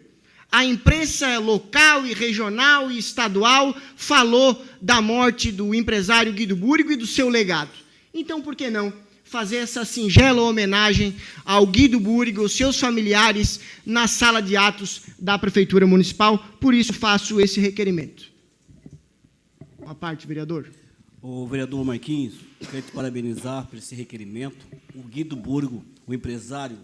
A imprensa local e regional e estadual falou da morte do empresário Guido Búrigo e do seu legado. Então, por que não fazer essa singela homenagem ao Guido Búrigo, aos seus familiares, na sala de atos da Prefeitura Municipal? Por isso, faço esse requerimento. Uma parte, vereador. O vereador Marquinhos, quero te parabenizar por esse requerimento. O Guido Búrigo, o empresário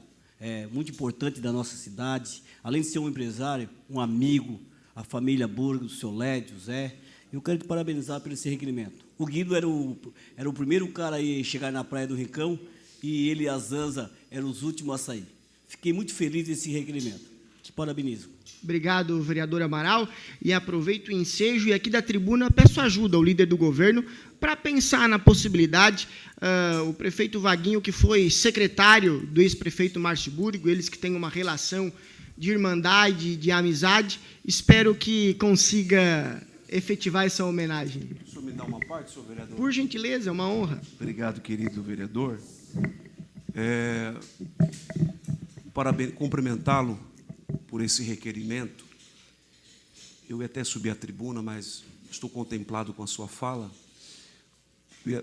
muito importante da nossa cidade, além de ser um empresário, um amigo, a família Búrigo, o seu Lédio, Zé, eu quero te parabenizar por esse requerimento. O Guido era o primeiro cara a chegar na Praia do Rincão e ele e a Zanza eram os últimos a sair. Fiquei muito feliz desse requerimento. Te parabenizo. Obrigado, vereador Amaral, e aproveito o ensejo e aqui da tribuna peço ajuda ao líder do governo para pensar na possibilidade, o prefeito Vaguinho, que foi secretário do ex-prefeito Márcio Búrigo, eles que têm uma relação de irmandade, de amizade, espero que consiga efetivar essa homenagem. O senhor me dá uma parte, senhor vereador? Por gentileza, é uma honra. Obrigado, querido vereador. Cumprimentá-lo por esse requerimento. Eu ia até subir à tribuna, mas estou contemplado com a sua fala.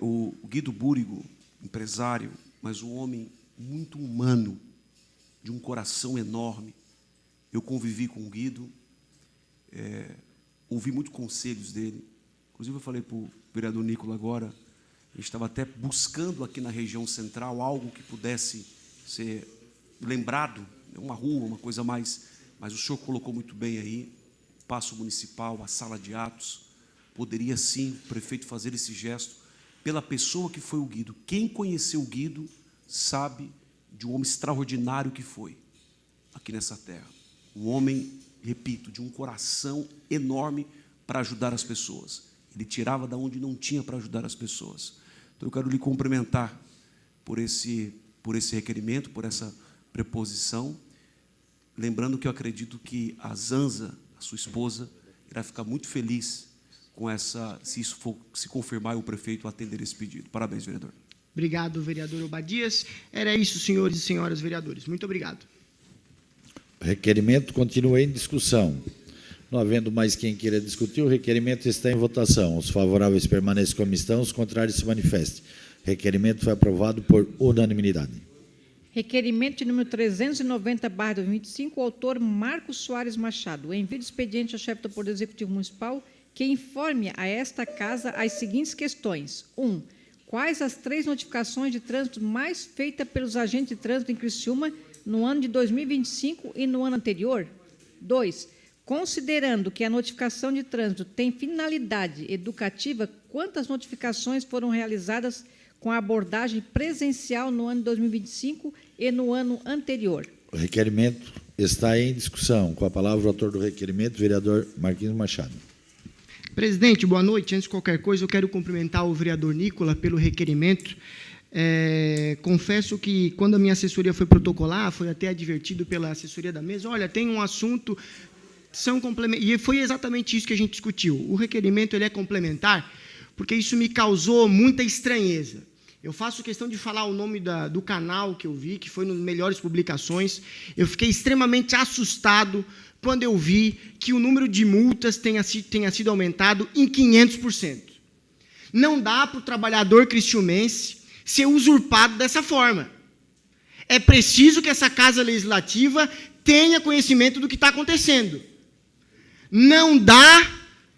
O Guido Búrigo, empresário, mas um homem muito humano, de um coração enorme. Eu convivi com o Guido, ouvi muitos conselhos dele. Inclusive, eu falei para o vereador Nicola agora, a gente estava até buscando aqui na região central algo que pudesse ser lembrado, uma rua, uma coisa mais, mas o senhor colocou muito bem aí, o Paço Municipal, a sala de atos, poderia sim o prefeito fazer esse gesto pela pessoa que foi o Guido. Quem conheceu o Guido sabe de um homem extraordinário que foi aqui nessa terra. Um homem, repito, de um coração enorme para ajudar as pessoas. Ele tirava da onde não tinha para ajudar as pessoas. Então, eu quero lhe cumprimentar por esse requerimento, por essa preposição, lembrando que eu acredito que a Zanza, a sua esposa, irá ficar muito feliz com essa, se isso for se confirmar e o prefeito atender esse pedido. Parabéns, vereador. Obrigado, vereador Obadias. Era isso, senhores e senhoras vereadores. Muito obrigado. O requerimento continua em discussão. Não havendo mais quem queira discutir, o requerimento está em votação. Os favoráveis permaneçam como estão, os contrários se manifestem. O requerimento foi aprovado por unanimidade. Requerimento de número 390/2025, o autor Marcos Soares Machado. Envio de expediente ao chefe do Poder Executivo Municipal que informe a esta Casa as seguintes questões. 1. Quais as 3 notificações de trânsito mais feitas pelos agentes de trânsito em Criciúma no ano de 2025 e no ano anterior? 2. Considerando que a notificação de trânsito tem finalidade educativa, quantas notificações foram realizadas com a abordagem presencial no ano de 2025 e no ano anterior? O requerimento está em discussão. Com a palavra o autor do requerimento, vereador Marquinhos Machado. Presidente, boa noite. Antes de qualquer coisa, eu quero cumprimentar o vereador Nicola pelo requerimento. Confesso que, quando a minha assessoria foi protocolar, foi até advertido pela assessoria da mesa, olha, tem um assunto, são complementares, e foi exatamente isso que a gente discutiu. O requerimento ele é complementar, porque isso me causou muita estranheza. Eu faço questão de falar o nome do canal que eu vi, que foi nas melhores publicações. Eu fiquei extremamente assustado quando eu vi que o número de multas tenha sido aumentado em 500%. Não dá para o trabalhador cristiumense ser usurpado dessa forma. É preciso que essa Casa Legislativa tenha conhecimento do que está acontecendo. Não dá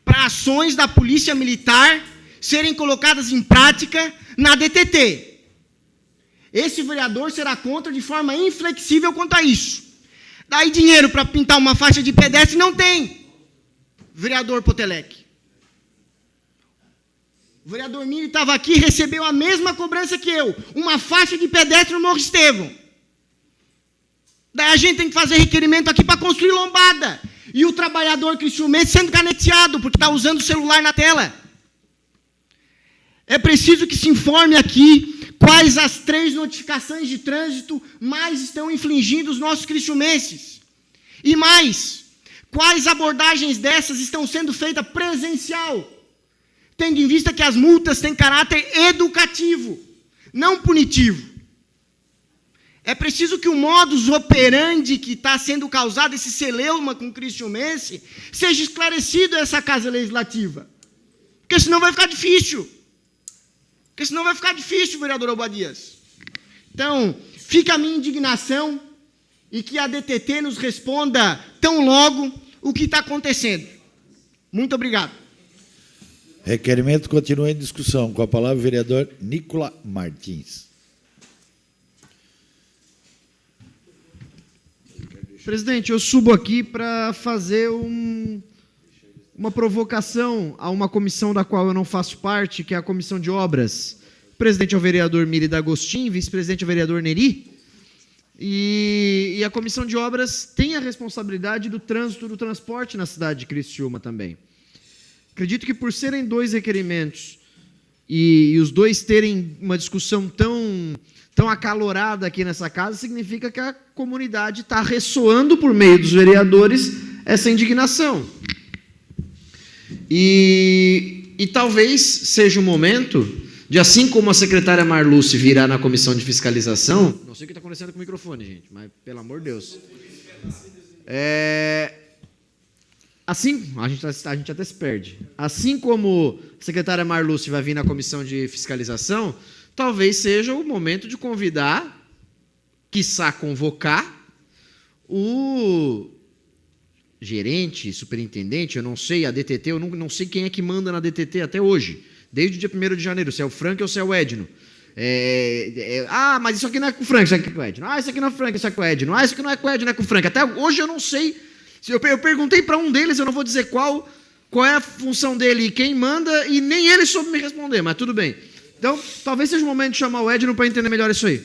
para ações da Polícia Militar serem colocadas em prática na DTT. Esse vereador será contra de forma inflexível quanto a isso. Daí dinheiro para pintar uma faixa de pedestre não tem, vereador Potelec. O vereador Mini estava aqui e recebeu a mesma cobrança que eu, uma faixa de pedestre no Morro Estevão. Daí a gente tem que fazer requerimento aqui para construir lombada. E o trabalhador cristiumense sendo caneteado, porque está usando o celular na tela. É preciso que se informe aqui quais as 3 notificações de trânsito mais estão infringindo os nossos cristiumenses. E mais, quais abordagens dessas estão sendo feitas presencial, tendo em vista que as multas têm caráter educativo, não punitivo. É preciso que o modus operandi que está sendo causado, esse celeuma com o cristiumense, seja esclarecido a essa Casa Legislativa. Porque senão vai ficar difícil. Vereador Obadias. Então, fica a minha indignação e que a DTT nos responda tão logo o que está acontecendo. Muito obrigado. Requerimento continua em discussão. Com a palavra o vereador Nicola Martins. Presidente, eu subo aqui para fazer uma provocação a uma comissão da qual eu não faço parte, que é a Comissão de Obras. O presidente é o vereador Miri D'Agostin, vice-presidente é o vereador Neri. E a Comissão de Obras tem a responsabilidade do trânsito, do transporte na cidade de Criciúma também. Acredito que por serem 2 requerimentos e os 2 terem uma discussão tão acalorada aqui nessa casa, significa que a comunidade está ressoando por meio dos vereadores essa indignação. E talvez seja o momento de, assim como a secretária Marluce virá na comissão de fiscalização, não sei o que está acontecendo com o microfone, gente, mas pelo amor de Deus. Assim, a gente até se perde. Assim como a secretária Marluce vai vir na comissão de fiscalização, talvez seja o momento de convidar, quiçá convocar, o gerente, superintendente, eu não sei, a DTT, eu não sei quem é que manda na DTT até hoje, desde o dia 1º de janeiro, se é o Frank ou se é o Edno. Mas isso aqui não é com o Frank, isso aqui é com o Edno. Isso aqui não é com o Frank, isso aqui é com o Edno. Isso aqui não é com o Edno, é com o Frank. Até hoje eu não sei. Eu perguntei para um deles, eu não vou dizer qual é a função dele e quem manda, e nem ele soube me responder, mas tudo bem. Então, talvez seja o momento de chamar o Edno para entender melhor isso aí.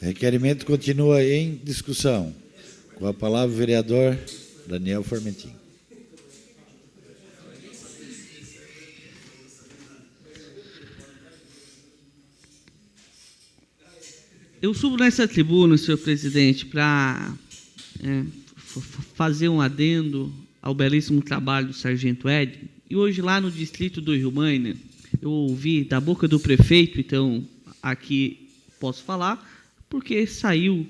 Requerimento continua em discussão. Com a palavra o vereador Daniel Formentin. Eu subo nessa tribuna, senhor presidente, para fazer um adendo ao belíssimo trabalho do sargento Ed. E hoje, lá no distrito do Rio Maina, eu ouvi da boca do prefeito, então aqui posso falar, porque saiu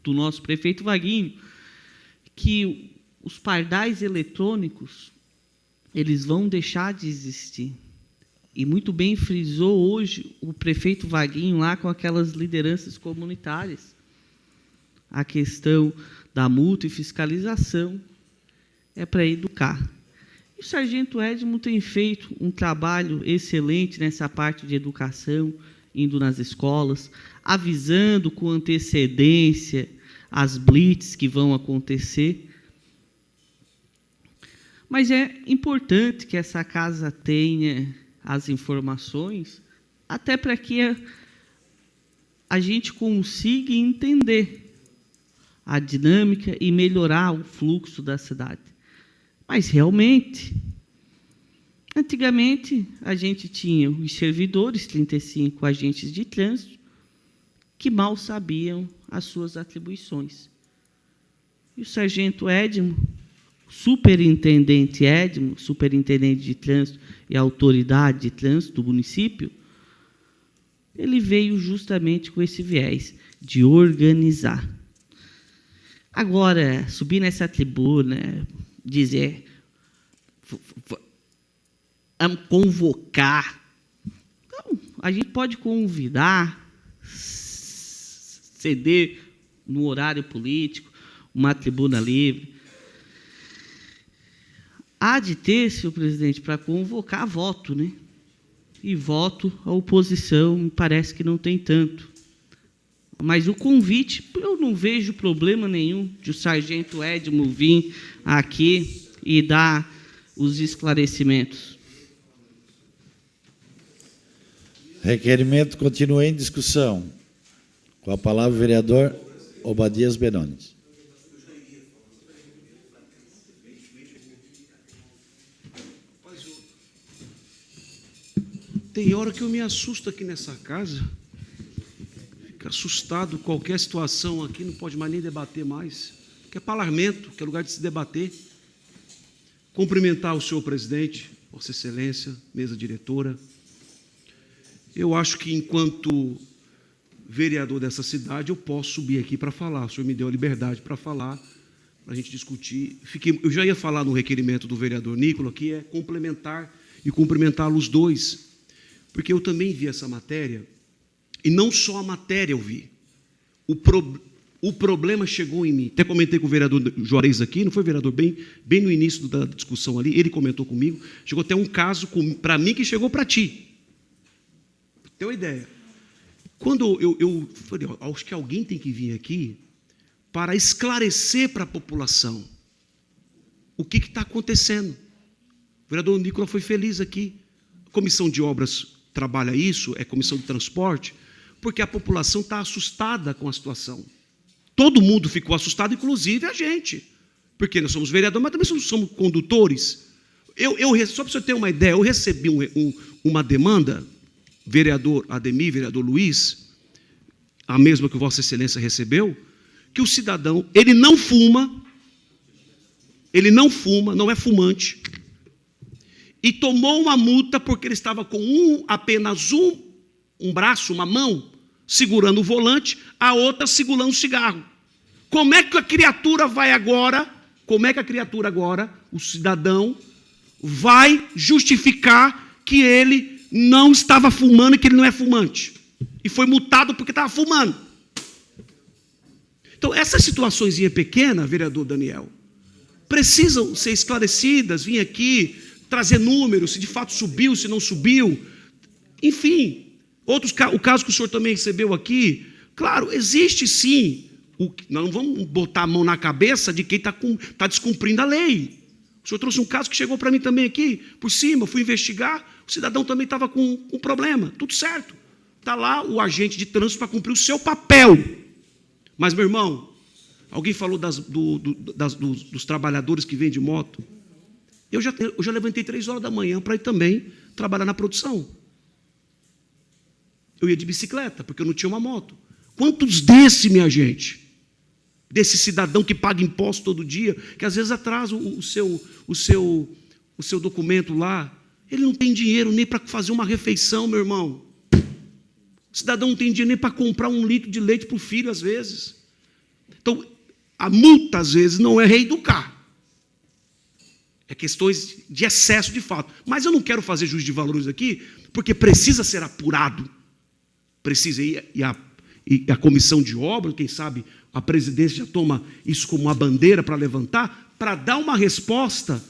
do nosso prefeito Vaguinho, que os pardais eletrônicos, eles vão deixar de existir. E muito bem frisou hoje o prefeito Vaguinho lá com aquelas lideranças comunitárias. A questão da multa e fiscalização é para educar. E o sargento Edmo tem feito um trabalho excelente nessa parte de educação, indo nas escolas, avisando com antecedência as blitz que vão acontecer. Mas é importante que essa casa tenha as informações, até para que a gente consiga entender a dinâmica e melhorar o fluxo da cidade. Mas, realmente, antigamente, a gente tinha os servidores, 35 agentes de trânsito, que mal sabiam as suas atribuições. E o sargento Edmo, superintendente Edmo, superintendente de trânsito e autoridade de trânsito do município, ele veio justamente com esse viés de organizar. Agora, subir nessa tribuna, dizer, convocar. Não, a gente pode convidar, ceder no horário político, uma tribuna livre. Há de ter, senhor presidente, para convocar voto, né? E voto, a oposição me parece que não tem tanto. Mas o convite, eu não vejo problema nenhum de o sargento Edmo vir aqui e dar os esclarecimentos. Requerimento continua em discussão. Com a palavra o vereador Obadias Benones. Tem hora que eu me assusto aqui nessa casa. Fico assustado, qualquer situação aqui não pode mais nem debater mais. Que é parlamento, que é lugar de se debater. Cumprimentar o senhor presidente, Vossa Excelência, mesa diretora. Eu acho que, enquanto vereador dessa cidade, eu posso subir aqui para falar. O senhor me deu a liberdade para falar, para a gente discutir. Eu já ia falar no requerimento do vereador Nicola, que é complementar e cumprimentá-los dois, porque eu também vi essa matéria, e não só a matéria eu vi. O problema chegou em mim. Até comentei com o vereador Juarez aqui, não foi, vereador? Bem no início da discussão ali, ele comentou comigo, chegou até um caso para mim que chegou para ti. Tem uma ideia. Quando eu falei, acho que alguém tem que vir aqui para esclarecer para a população o que está acontecendo. O vereador Nicola foi feliz aqui. A comissão de obras trabalha isso, é comissão de transporte, porque a população está assustada com a situação. Todo mundo ficou assustado, inclusive a gente, porque nós somos vereadores, mas também somos condutores. Só para você ter uma ideia, eu recebi uma demanda, vereador Ademir, vereador Luiz, a mesma que Vossa Excelência recebeu, que o cidadão, ele não fuma, não é fumante, e tomou uma multa porque ele estava com apenas um braço, uma mão, segurando o volante, a outra segurando o cigarro. Como é que a criatura vai agora, o cidadão, vai justificar que ele não estava fumando e que ele não é fumante? E foi multado porque estava fumando. Então, essas situações pequenas, vereador Daniel, precisam ser esclarecidas, vir aqui, trazer números, se de fato subiu, se não subiu. Enfim, o caso que o senhor também recebeu aqui, claro, existe sim. Nós não vamos botar a mão na cabeça de quem está descumprindo a lei. O senhor trouxe um caso que chegou para mim também aqui, por cima, eu fui investigar, o cidadão também estava com um problema, tudo certo. Está lá o agente de trânsito para cumprir o seu papel. Mas, meu irmão, alguém falou dos trabalhadores que vêm de moto. Eu já levantei 3 horas da manhã para ir também trabalhar na produção. Eu ia de bicicleta, porque eu não tinha uma moto. Quantos minha gente, desse cidadão que paga imposto todo dia, que às vezes atrasa o seu documento lá, ele não tem dinheiro nem para fazer uma refeição, meu irmão. O cidadão não tem dinheiro nem para comprar 1 litro de leite para o filho, às vezes. Então, a multa, às vezes, não é reeducar. É questões de excesso de fato. Mas eu não quero fazer juízo de valores aqui, porque precisa ser apurado. Precisa ir, e a comissão de obras, quem sabe a presidência já toma isso como uma bandeira para levantar, para dar uma resposta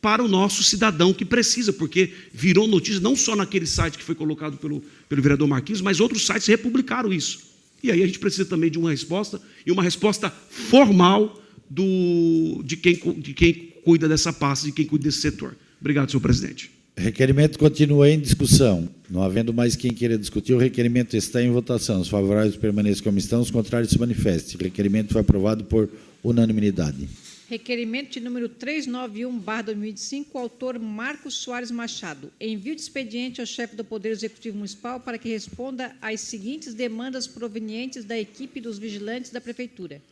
para o nosso cidadão que precisa, porque virou notícia não só naquele site que foi colocado pelo vereador Marquinhos, mas outros sites republicaram isso. E aí a gente precisa também de uma resposta, e uma resposta formal de quem cuida dessa pasta, de quem cuida desse setor. Obrigado, senhor presidente. Requerimento continua em discussão. Não havendo mais quem queira discutir, o requerimento está em votação. Os favoráveis permaneçam como estão, os contrários se manifestem. O requerimento foi aprovado por unanimidade. Requerimento de número 391/2025, autor Marcos Soares Machado. Envio de expediente ao chefe do Poder Executivo Municipal para que responda às seguintes demandas provenientes da equipe dos vigilantes da Prefeitura.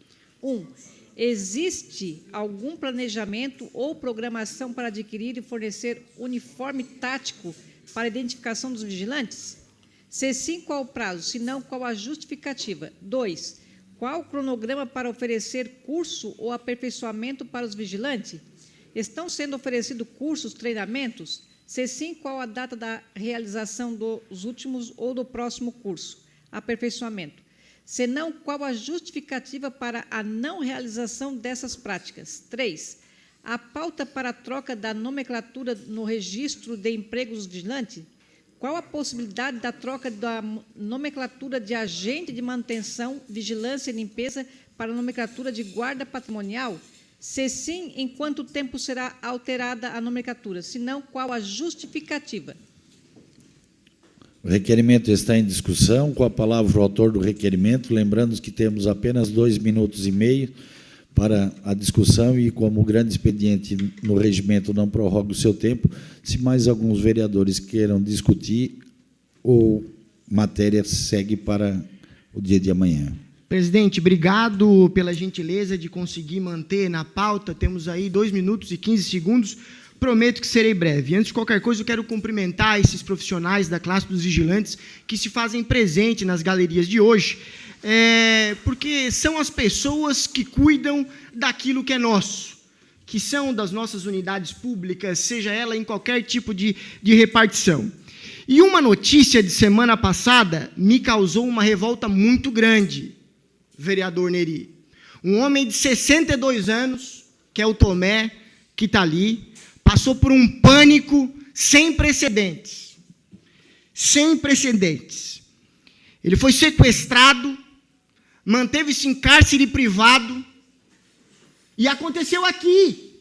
1. Existe algum planejamento ou programação para adquirir e fornecer uniforme tático para identificação dos vigilantes? Se sim, qual o prazo? Se não, qual a justificativa? 2. Qual o cronograma para oferecer curso ou aperfeiçoamento para os vigilantes? Estão sendo oferecidos cursos, treinamentos? Se sim, qual a data da realização dos últimos ou do próximo curso? Aperfeiçoamento. Se não, qual a justificativa para a não realização dessas práticas? 3. A pauta para a troca da nomenclatura no registro de empregos dos vigilantes? Qual a possibilidade da troca da nomenclatura de agente de manutenção, vigilância e limpeza para a nomenclatura de guarda patrimonial? Se sim, em quanto tempo será alterada a nomenclatura? Se não, qual a justificativa? O requerimento está em discussão. Com a palavra o autor do requerimento, lembrando que temos apenas 2 minutos e meio para a discussão e, como o grande expediente no regimento não prorroga o seu tempo, se mais alguns vereadores queiram discutir, ou matéria segue para o dia de amanhã. Presidente, obrigado pela gentileza de conseguir manter na pauta. Temos aí 2 minutos e 15 segundos. Prometo que serei breve. Antes de qualquer coisa, eu quero cumprimentar esses profissionais da classe dos vigilantes que se fazem presente nas galerias de hoje, porque são as pessoas que cuidam daquilo que é nosso, que são das nossas unidades públicas, seja ela em qualquer tipo de repartição. E uma notícia de semana passada me causou uma revolta muito grande, vereador Neri. Um homem de 62 anos, que é o Tomé, que está ali, passou por um pânico sem precedentes. Sem precedentes. Ele foi sequestrado, manteve-se em cárcere privado, e aconteceu aqui,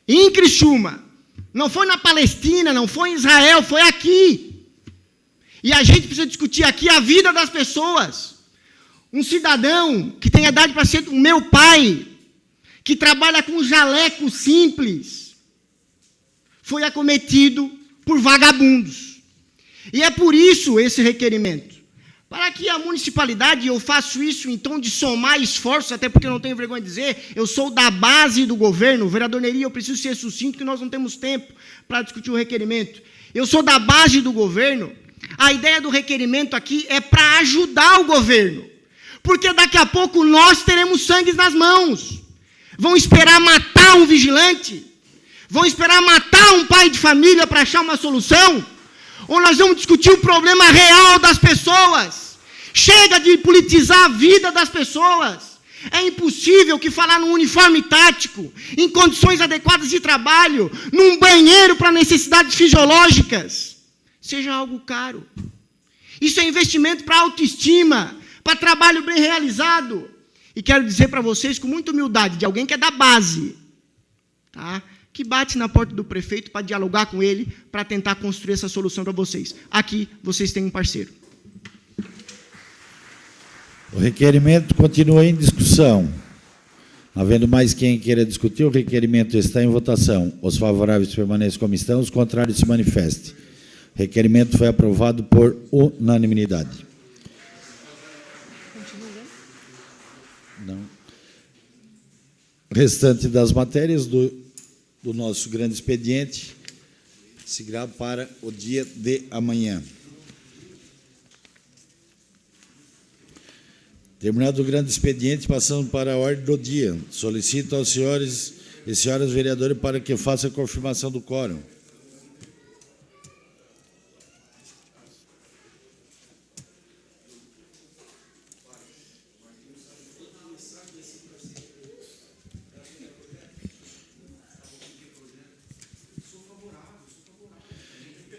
em Criciúma. Não foi na Palestina, não foi em Israel, foi aqui. E a gente precisa discutir aqui a vida das pessoas. Um cidadão que tem idade para ser o meu pai, que trabalha com jaleco simples, foi acometido por vagabundos. E é por isso esse requerimento. Para que a municipalidade, eu faço isso em tom de somar esforços, até porque eu não tenho vergonha de dizer, eu sou da base do governo, vereador Neri, eu preciso ser sucinto, que nós não temos tempo para discutir o requerimento. Eu sou da base do governo, a ideia do requerimento aqui é para ajudar o governo, porque daqui a pouco nós teremos sangue nas mãos. Vão esperar matar um vigilante? Vão esperar matar um pai de família para achar uma solução? Ou nós vamos discutir o problema real das pessoas? Chega de politizar a vida das pessoas. É impossível que falar num uniforme tático, em condições adequadas de trabalho, num banheiro para necessidades fisiológicas, seja algo caro. Isso é investimento para autoestima, para trabalho bem realizado. E quero dizer para vocês com muita humildade, de alguém que é da base, tá? Que bate na porta do prefeito para dialogar com ele, para tentar construir essa solução para vocês. Aqui, vocês têm um parceiro. O requerimento continua em discussão. Havendo mais quem queira discutir, o requerimento está em votação. Os favoráveis permaneçam como estão, os contrários se manifestem. O requerimento foi aprovado por unanimidade. Não. Restante das matérias do nosso grande expediente seguirá para o dia de amanhã. Terminado o grande expediente, passando para a ordem do dia. Solicito aos senhores e senhoras vereadores para que façam a confirmação do quórum.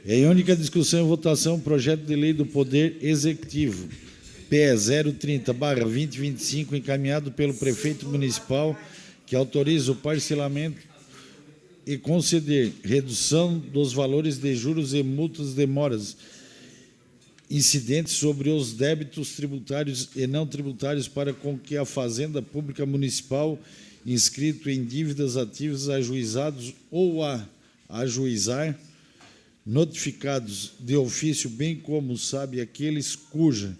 Em única discussão e votação, projeto de lei do Poder Executivo, PE 030/2025, encaminhado pelo prefeito municipal, que autoriza o parcelamento e conceder redução dos valores de juros e multas de moras incidentes sobre os débitos tributários e não tributários para com que a Fazenda Pública Municipal, inscrito em dívidas ativas ajuizados ou a ajuizar, notificados de ofício, bem como sabe aqueles cuja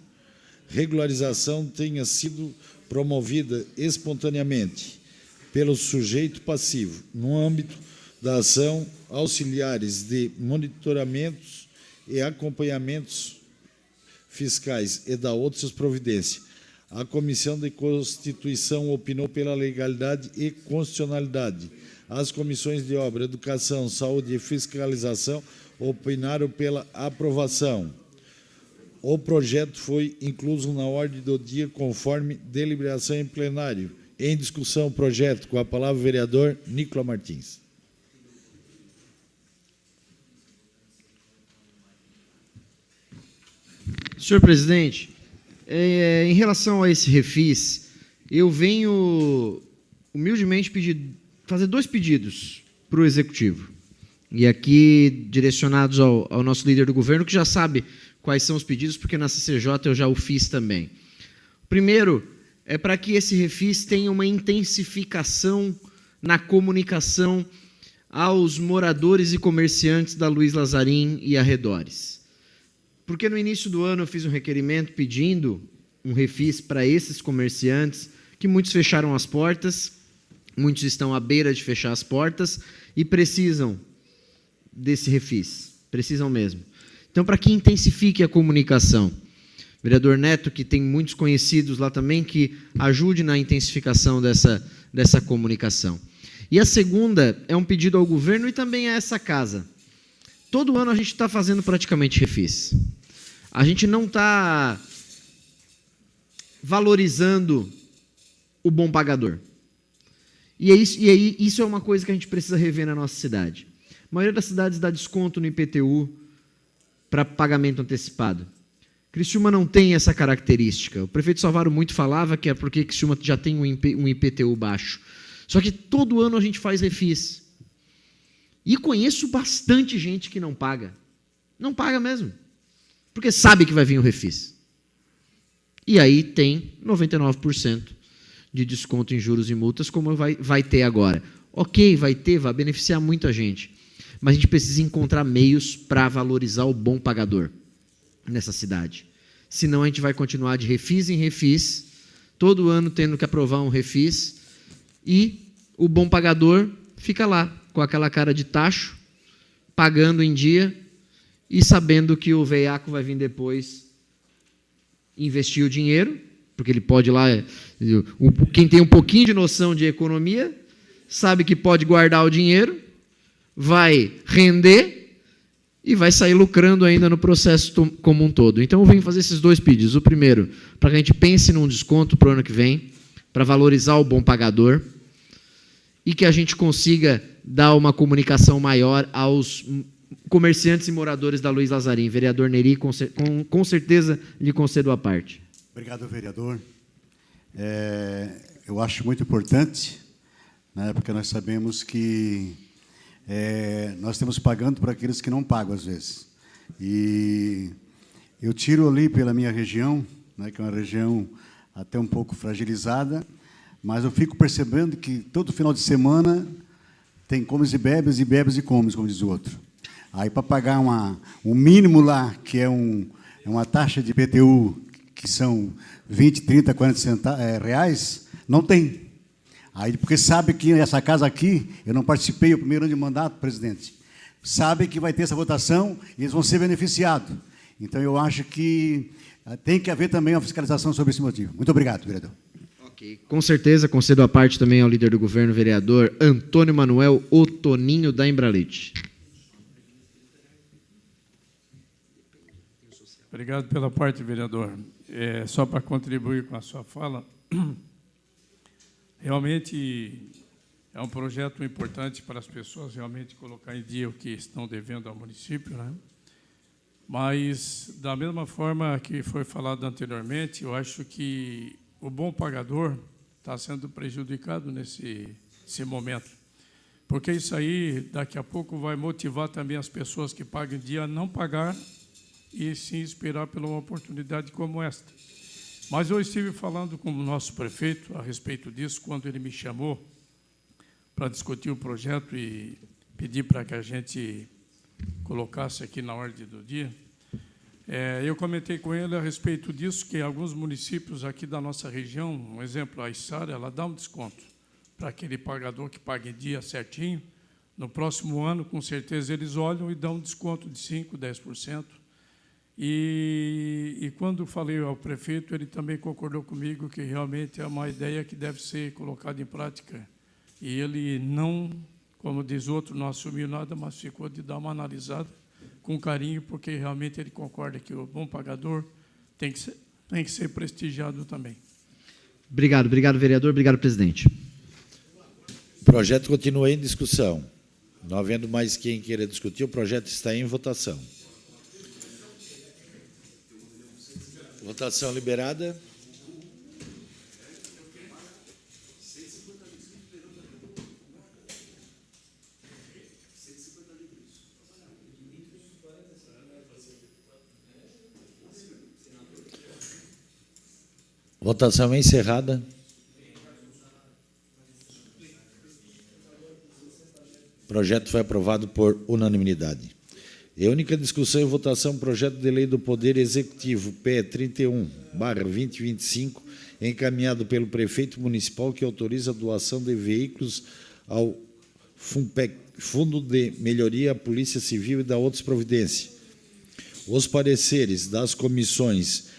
regularização tenha sido promovida espontaneamente pelo sujeito passivo, no âmbito da ação, auxiliares de monitoramentos e acompanhamentos fiscais e da outras providências. A Comissão de Constituição opinou pela legalidade e constitucionalidade. As comissões de Obra, Educação, Saúde e Fiscalização opinaram pela aprovação. O projeto foi incluso na ordem do dia conforme deliberação em plenário. Em discussão, o projeto, com a palavra o vereador Nicola Martins. Senhor presidente, em relação a esse refis, eu venho humildemente fazer 2 pedidos para o Executivo. E aqui direcionados ao nosso líder do governo, que já sabe quais são os pedidos, porque na CCJ eu já o fiz também. O primeiro é para que esse refis tenha uma intensificação na comunicação aos moradores e comerciantes da Luiz Lazarim e arredores. Porque no início do ano eu fiz um requerimento pedindo um refis para esses comerciantes, que muitos fecharam as portas, muitos estão à beira de fechar as portas e precisam desse refis, precisam mesmo. Então, para que intensifique a comunicação, vereador Neto, que tem muitos conhecidos lá também, que ajude na intensificação dessa comunicação. E a segunda é um pedido ao governo e também a essa casa. Todo ano a gente está fazendo praticamente refis. A gente não está valorizando o bom pagador. E isso é uma coisa que a gente precisa rever na nossa cidade. A maioria das cidades dá desconto no IPTU para pagamento antecipado. Criciúma não tem essa característica. O prefeito Salvaro muito falava que é porque Criciúma já tem um IPTU baixo. Só que todo ano a gente faz refis. E conheço bastante gente que não paga. Não paga mesmo. Porque sabe que vai vir o refis. E aí tem 99% de desconto em juros e multas, como vai ter agora. Ok, vai beneficiar muita gente. Mas a gente precisa encontrar meios para valorizar o bom pagador nessa cidade. Senão a gente vai continuar de refis em refis, todo ano tendo que aprovar um refis, e o bom pagador fica lá, com aquela cara de tacho, pagando em dia, e sabendo que o veiaco vai vir depois investir o dinheiro, porque ele pode ir lá, quem tem um pouquinho de noção de economia, sabe que pode guardar o dinheiro, vai render e vai sair lucrando ainda no processo como um todo. Então, eu venho fazer esses 2 pedidos. O primeiro, para que a gente pense num desconto para o ano que vem, para valorizar o bom pagador, e que a gente consiga dar uma comunicação maior aos comerciantes e moradores da Luiz Lazarim. Vereador Neri, com certeza lhe concedo a parte. Obrigado, vereador. Eu acho muito importante, né, porque nós sabemos que nós estamos pagando para aqueles que não pagam, às vezes. E eu tiro ali pela minha região, né, que é uma região até um pouco fragilizada, mas eu fico percebendo que todo final de semana tem comes e bebes e comes, como diz o outro. Aí, para pagar um mínimo lá, que é uma taxa de IPTU, que são 20, 30, 40 reais, não tem. Aí, porque sabe que essa casa aqui, eu não participei o primeiro ano de mandato, presidente, sabe que vai ter essa votação e eles vão ser beneficiados. Então, eu acho que tem que haver também uma fiscalização sobre esse motivo. Muito obrigado, vereador. Ok, com certeza, concedo a parte também ao líder do governo, vereador Antônio Manuel Otoninho da Embralite. Obrigado pela parte, vereador. Só para contribuir com a sua fala, realmente é um projeto importante para as pessoas realmente colocar em dia o que estão devendo ao município, né? Mas, da mesma forma que foi falado anteriormente, eu acho que o bom pagador está sendo prejudicado nesse momento. Porque isso aí, daqui a pouco, vai motivar também as pessoas que pagam em dia a não pagar e sim esperar pela uma oportunidade como esta. Mas eu estive falando com o nosso prefeito a respeito disso, quando ele me chamou para discutir o projeto e pedir para que a gente colocasse aqui na ordem do dia. Eu comentei com ele a respeito disso, que alguns municípios aqui da nossa região, um exemplo, a Içara, ela dá um desconto para aquele pagador que paga em dia certinho. No próximo ano, com certeza, eles olham e dão um desconto de 5%, 10%. E quando falei ao prefeito, ele também concordou comigo que realmente é uma ideia que deve ser colocada em prática. E ele não, como diz outro, não assumiu nada, mas ficou de dar uma analisada com carinho, porque realmente ele concorda que o bom pagador tem que ser prestigiado também. Obrigado, vereador. Obrigado, presidente. O projeto continua em discussão. Não havendo mais quem queira discutir, o projeto está em votação. Votação liberada. Votação encerrada. O projeto foi aprovado por unanimidade. E a única discussão e votação, projeto de lei do Poder Executivo, PE 31/2025, encaminhado pelo prefeito municipal, que autoriza a doação de veículos ao FUNPEC, Fundo de Melhoria à Polícia Civil e da outras providências. Os pareceres das comissões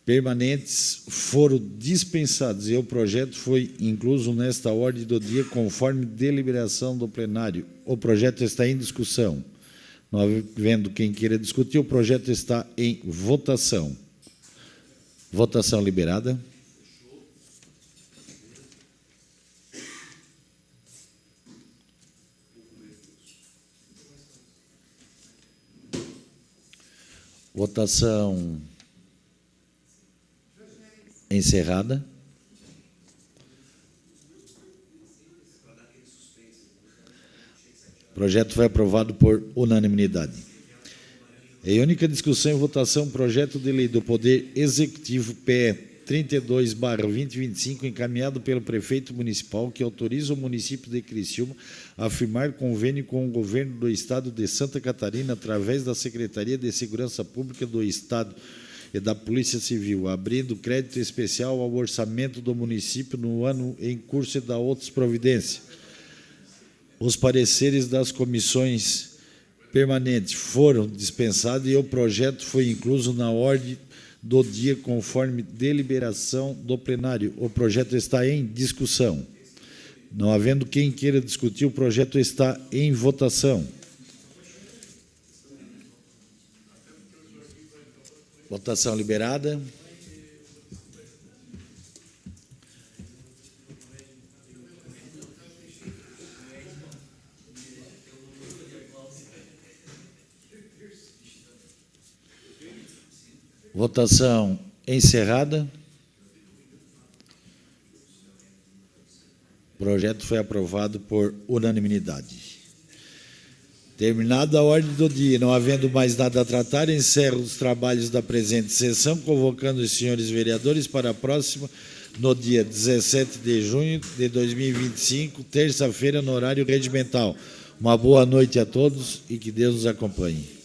permanentes foram dispensados e o projeto foi incluso nesta ordem do dia conforme deliberação do plenário. O projeto está em discussão. Não havendo quem queira discutir, o projeto está em votação. Votação liberada. Votação encerrada. O projeto foi aprovado por unanimidade. Em única discussão e votação, projeto de lei do Poder Executivo PE 32/2025, encaminhado pelo prefeito municipal, que autoriza o município de Criciúma a firmar convênio com o governo do Estado de Santa Catarina, através da Secretaria de Segurança Pública do Estado e da Polícia Civil, abrindo crédito especial ao orçamento do município no ano em curso e da outras providências. Os pareceres das comissões permanentes foram dispensados e o projeto foi incluso na ordem do dia conforme deliberação do plenário. O projeto está em discussão. Não havendo quem queira discutir, o projeto está em votação. Votação liberada. Votação encerrada. O projeto foi aprovado por unanimidade. Terminada a ordem do dia, não havendo mais nada a tratar, encerro os trabalhos da presente sessão, convocando os senhores vereadores para a próxima, no dia 17 de junho de 2025, terça-feira, no horário regimental. Uma boa noite a todos e que Deus nos acompanhe.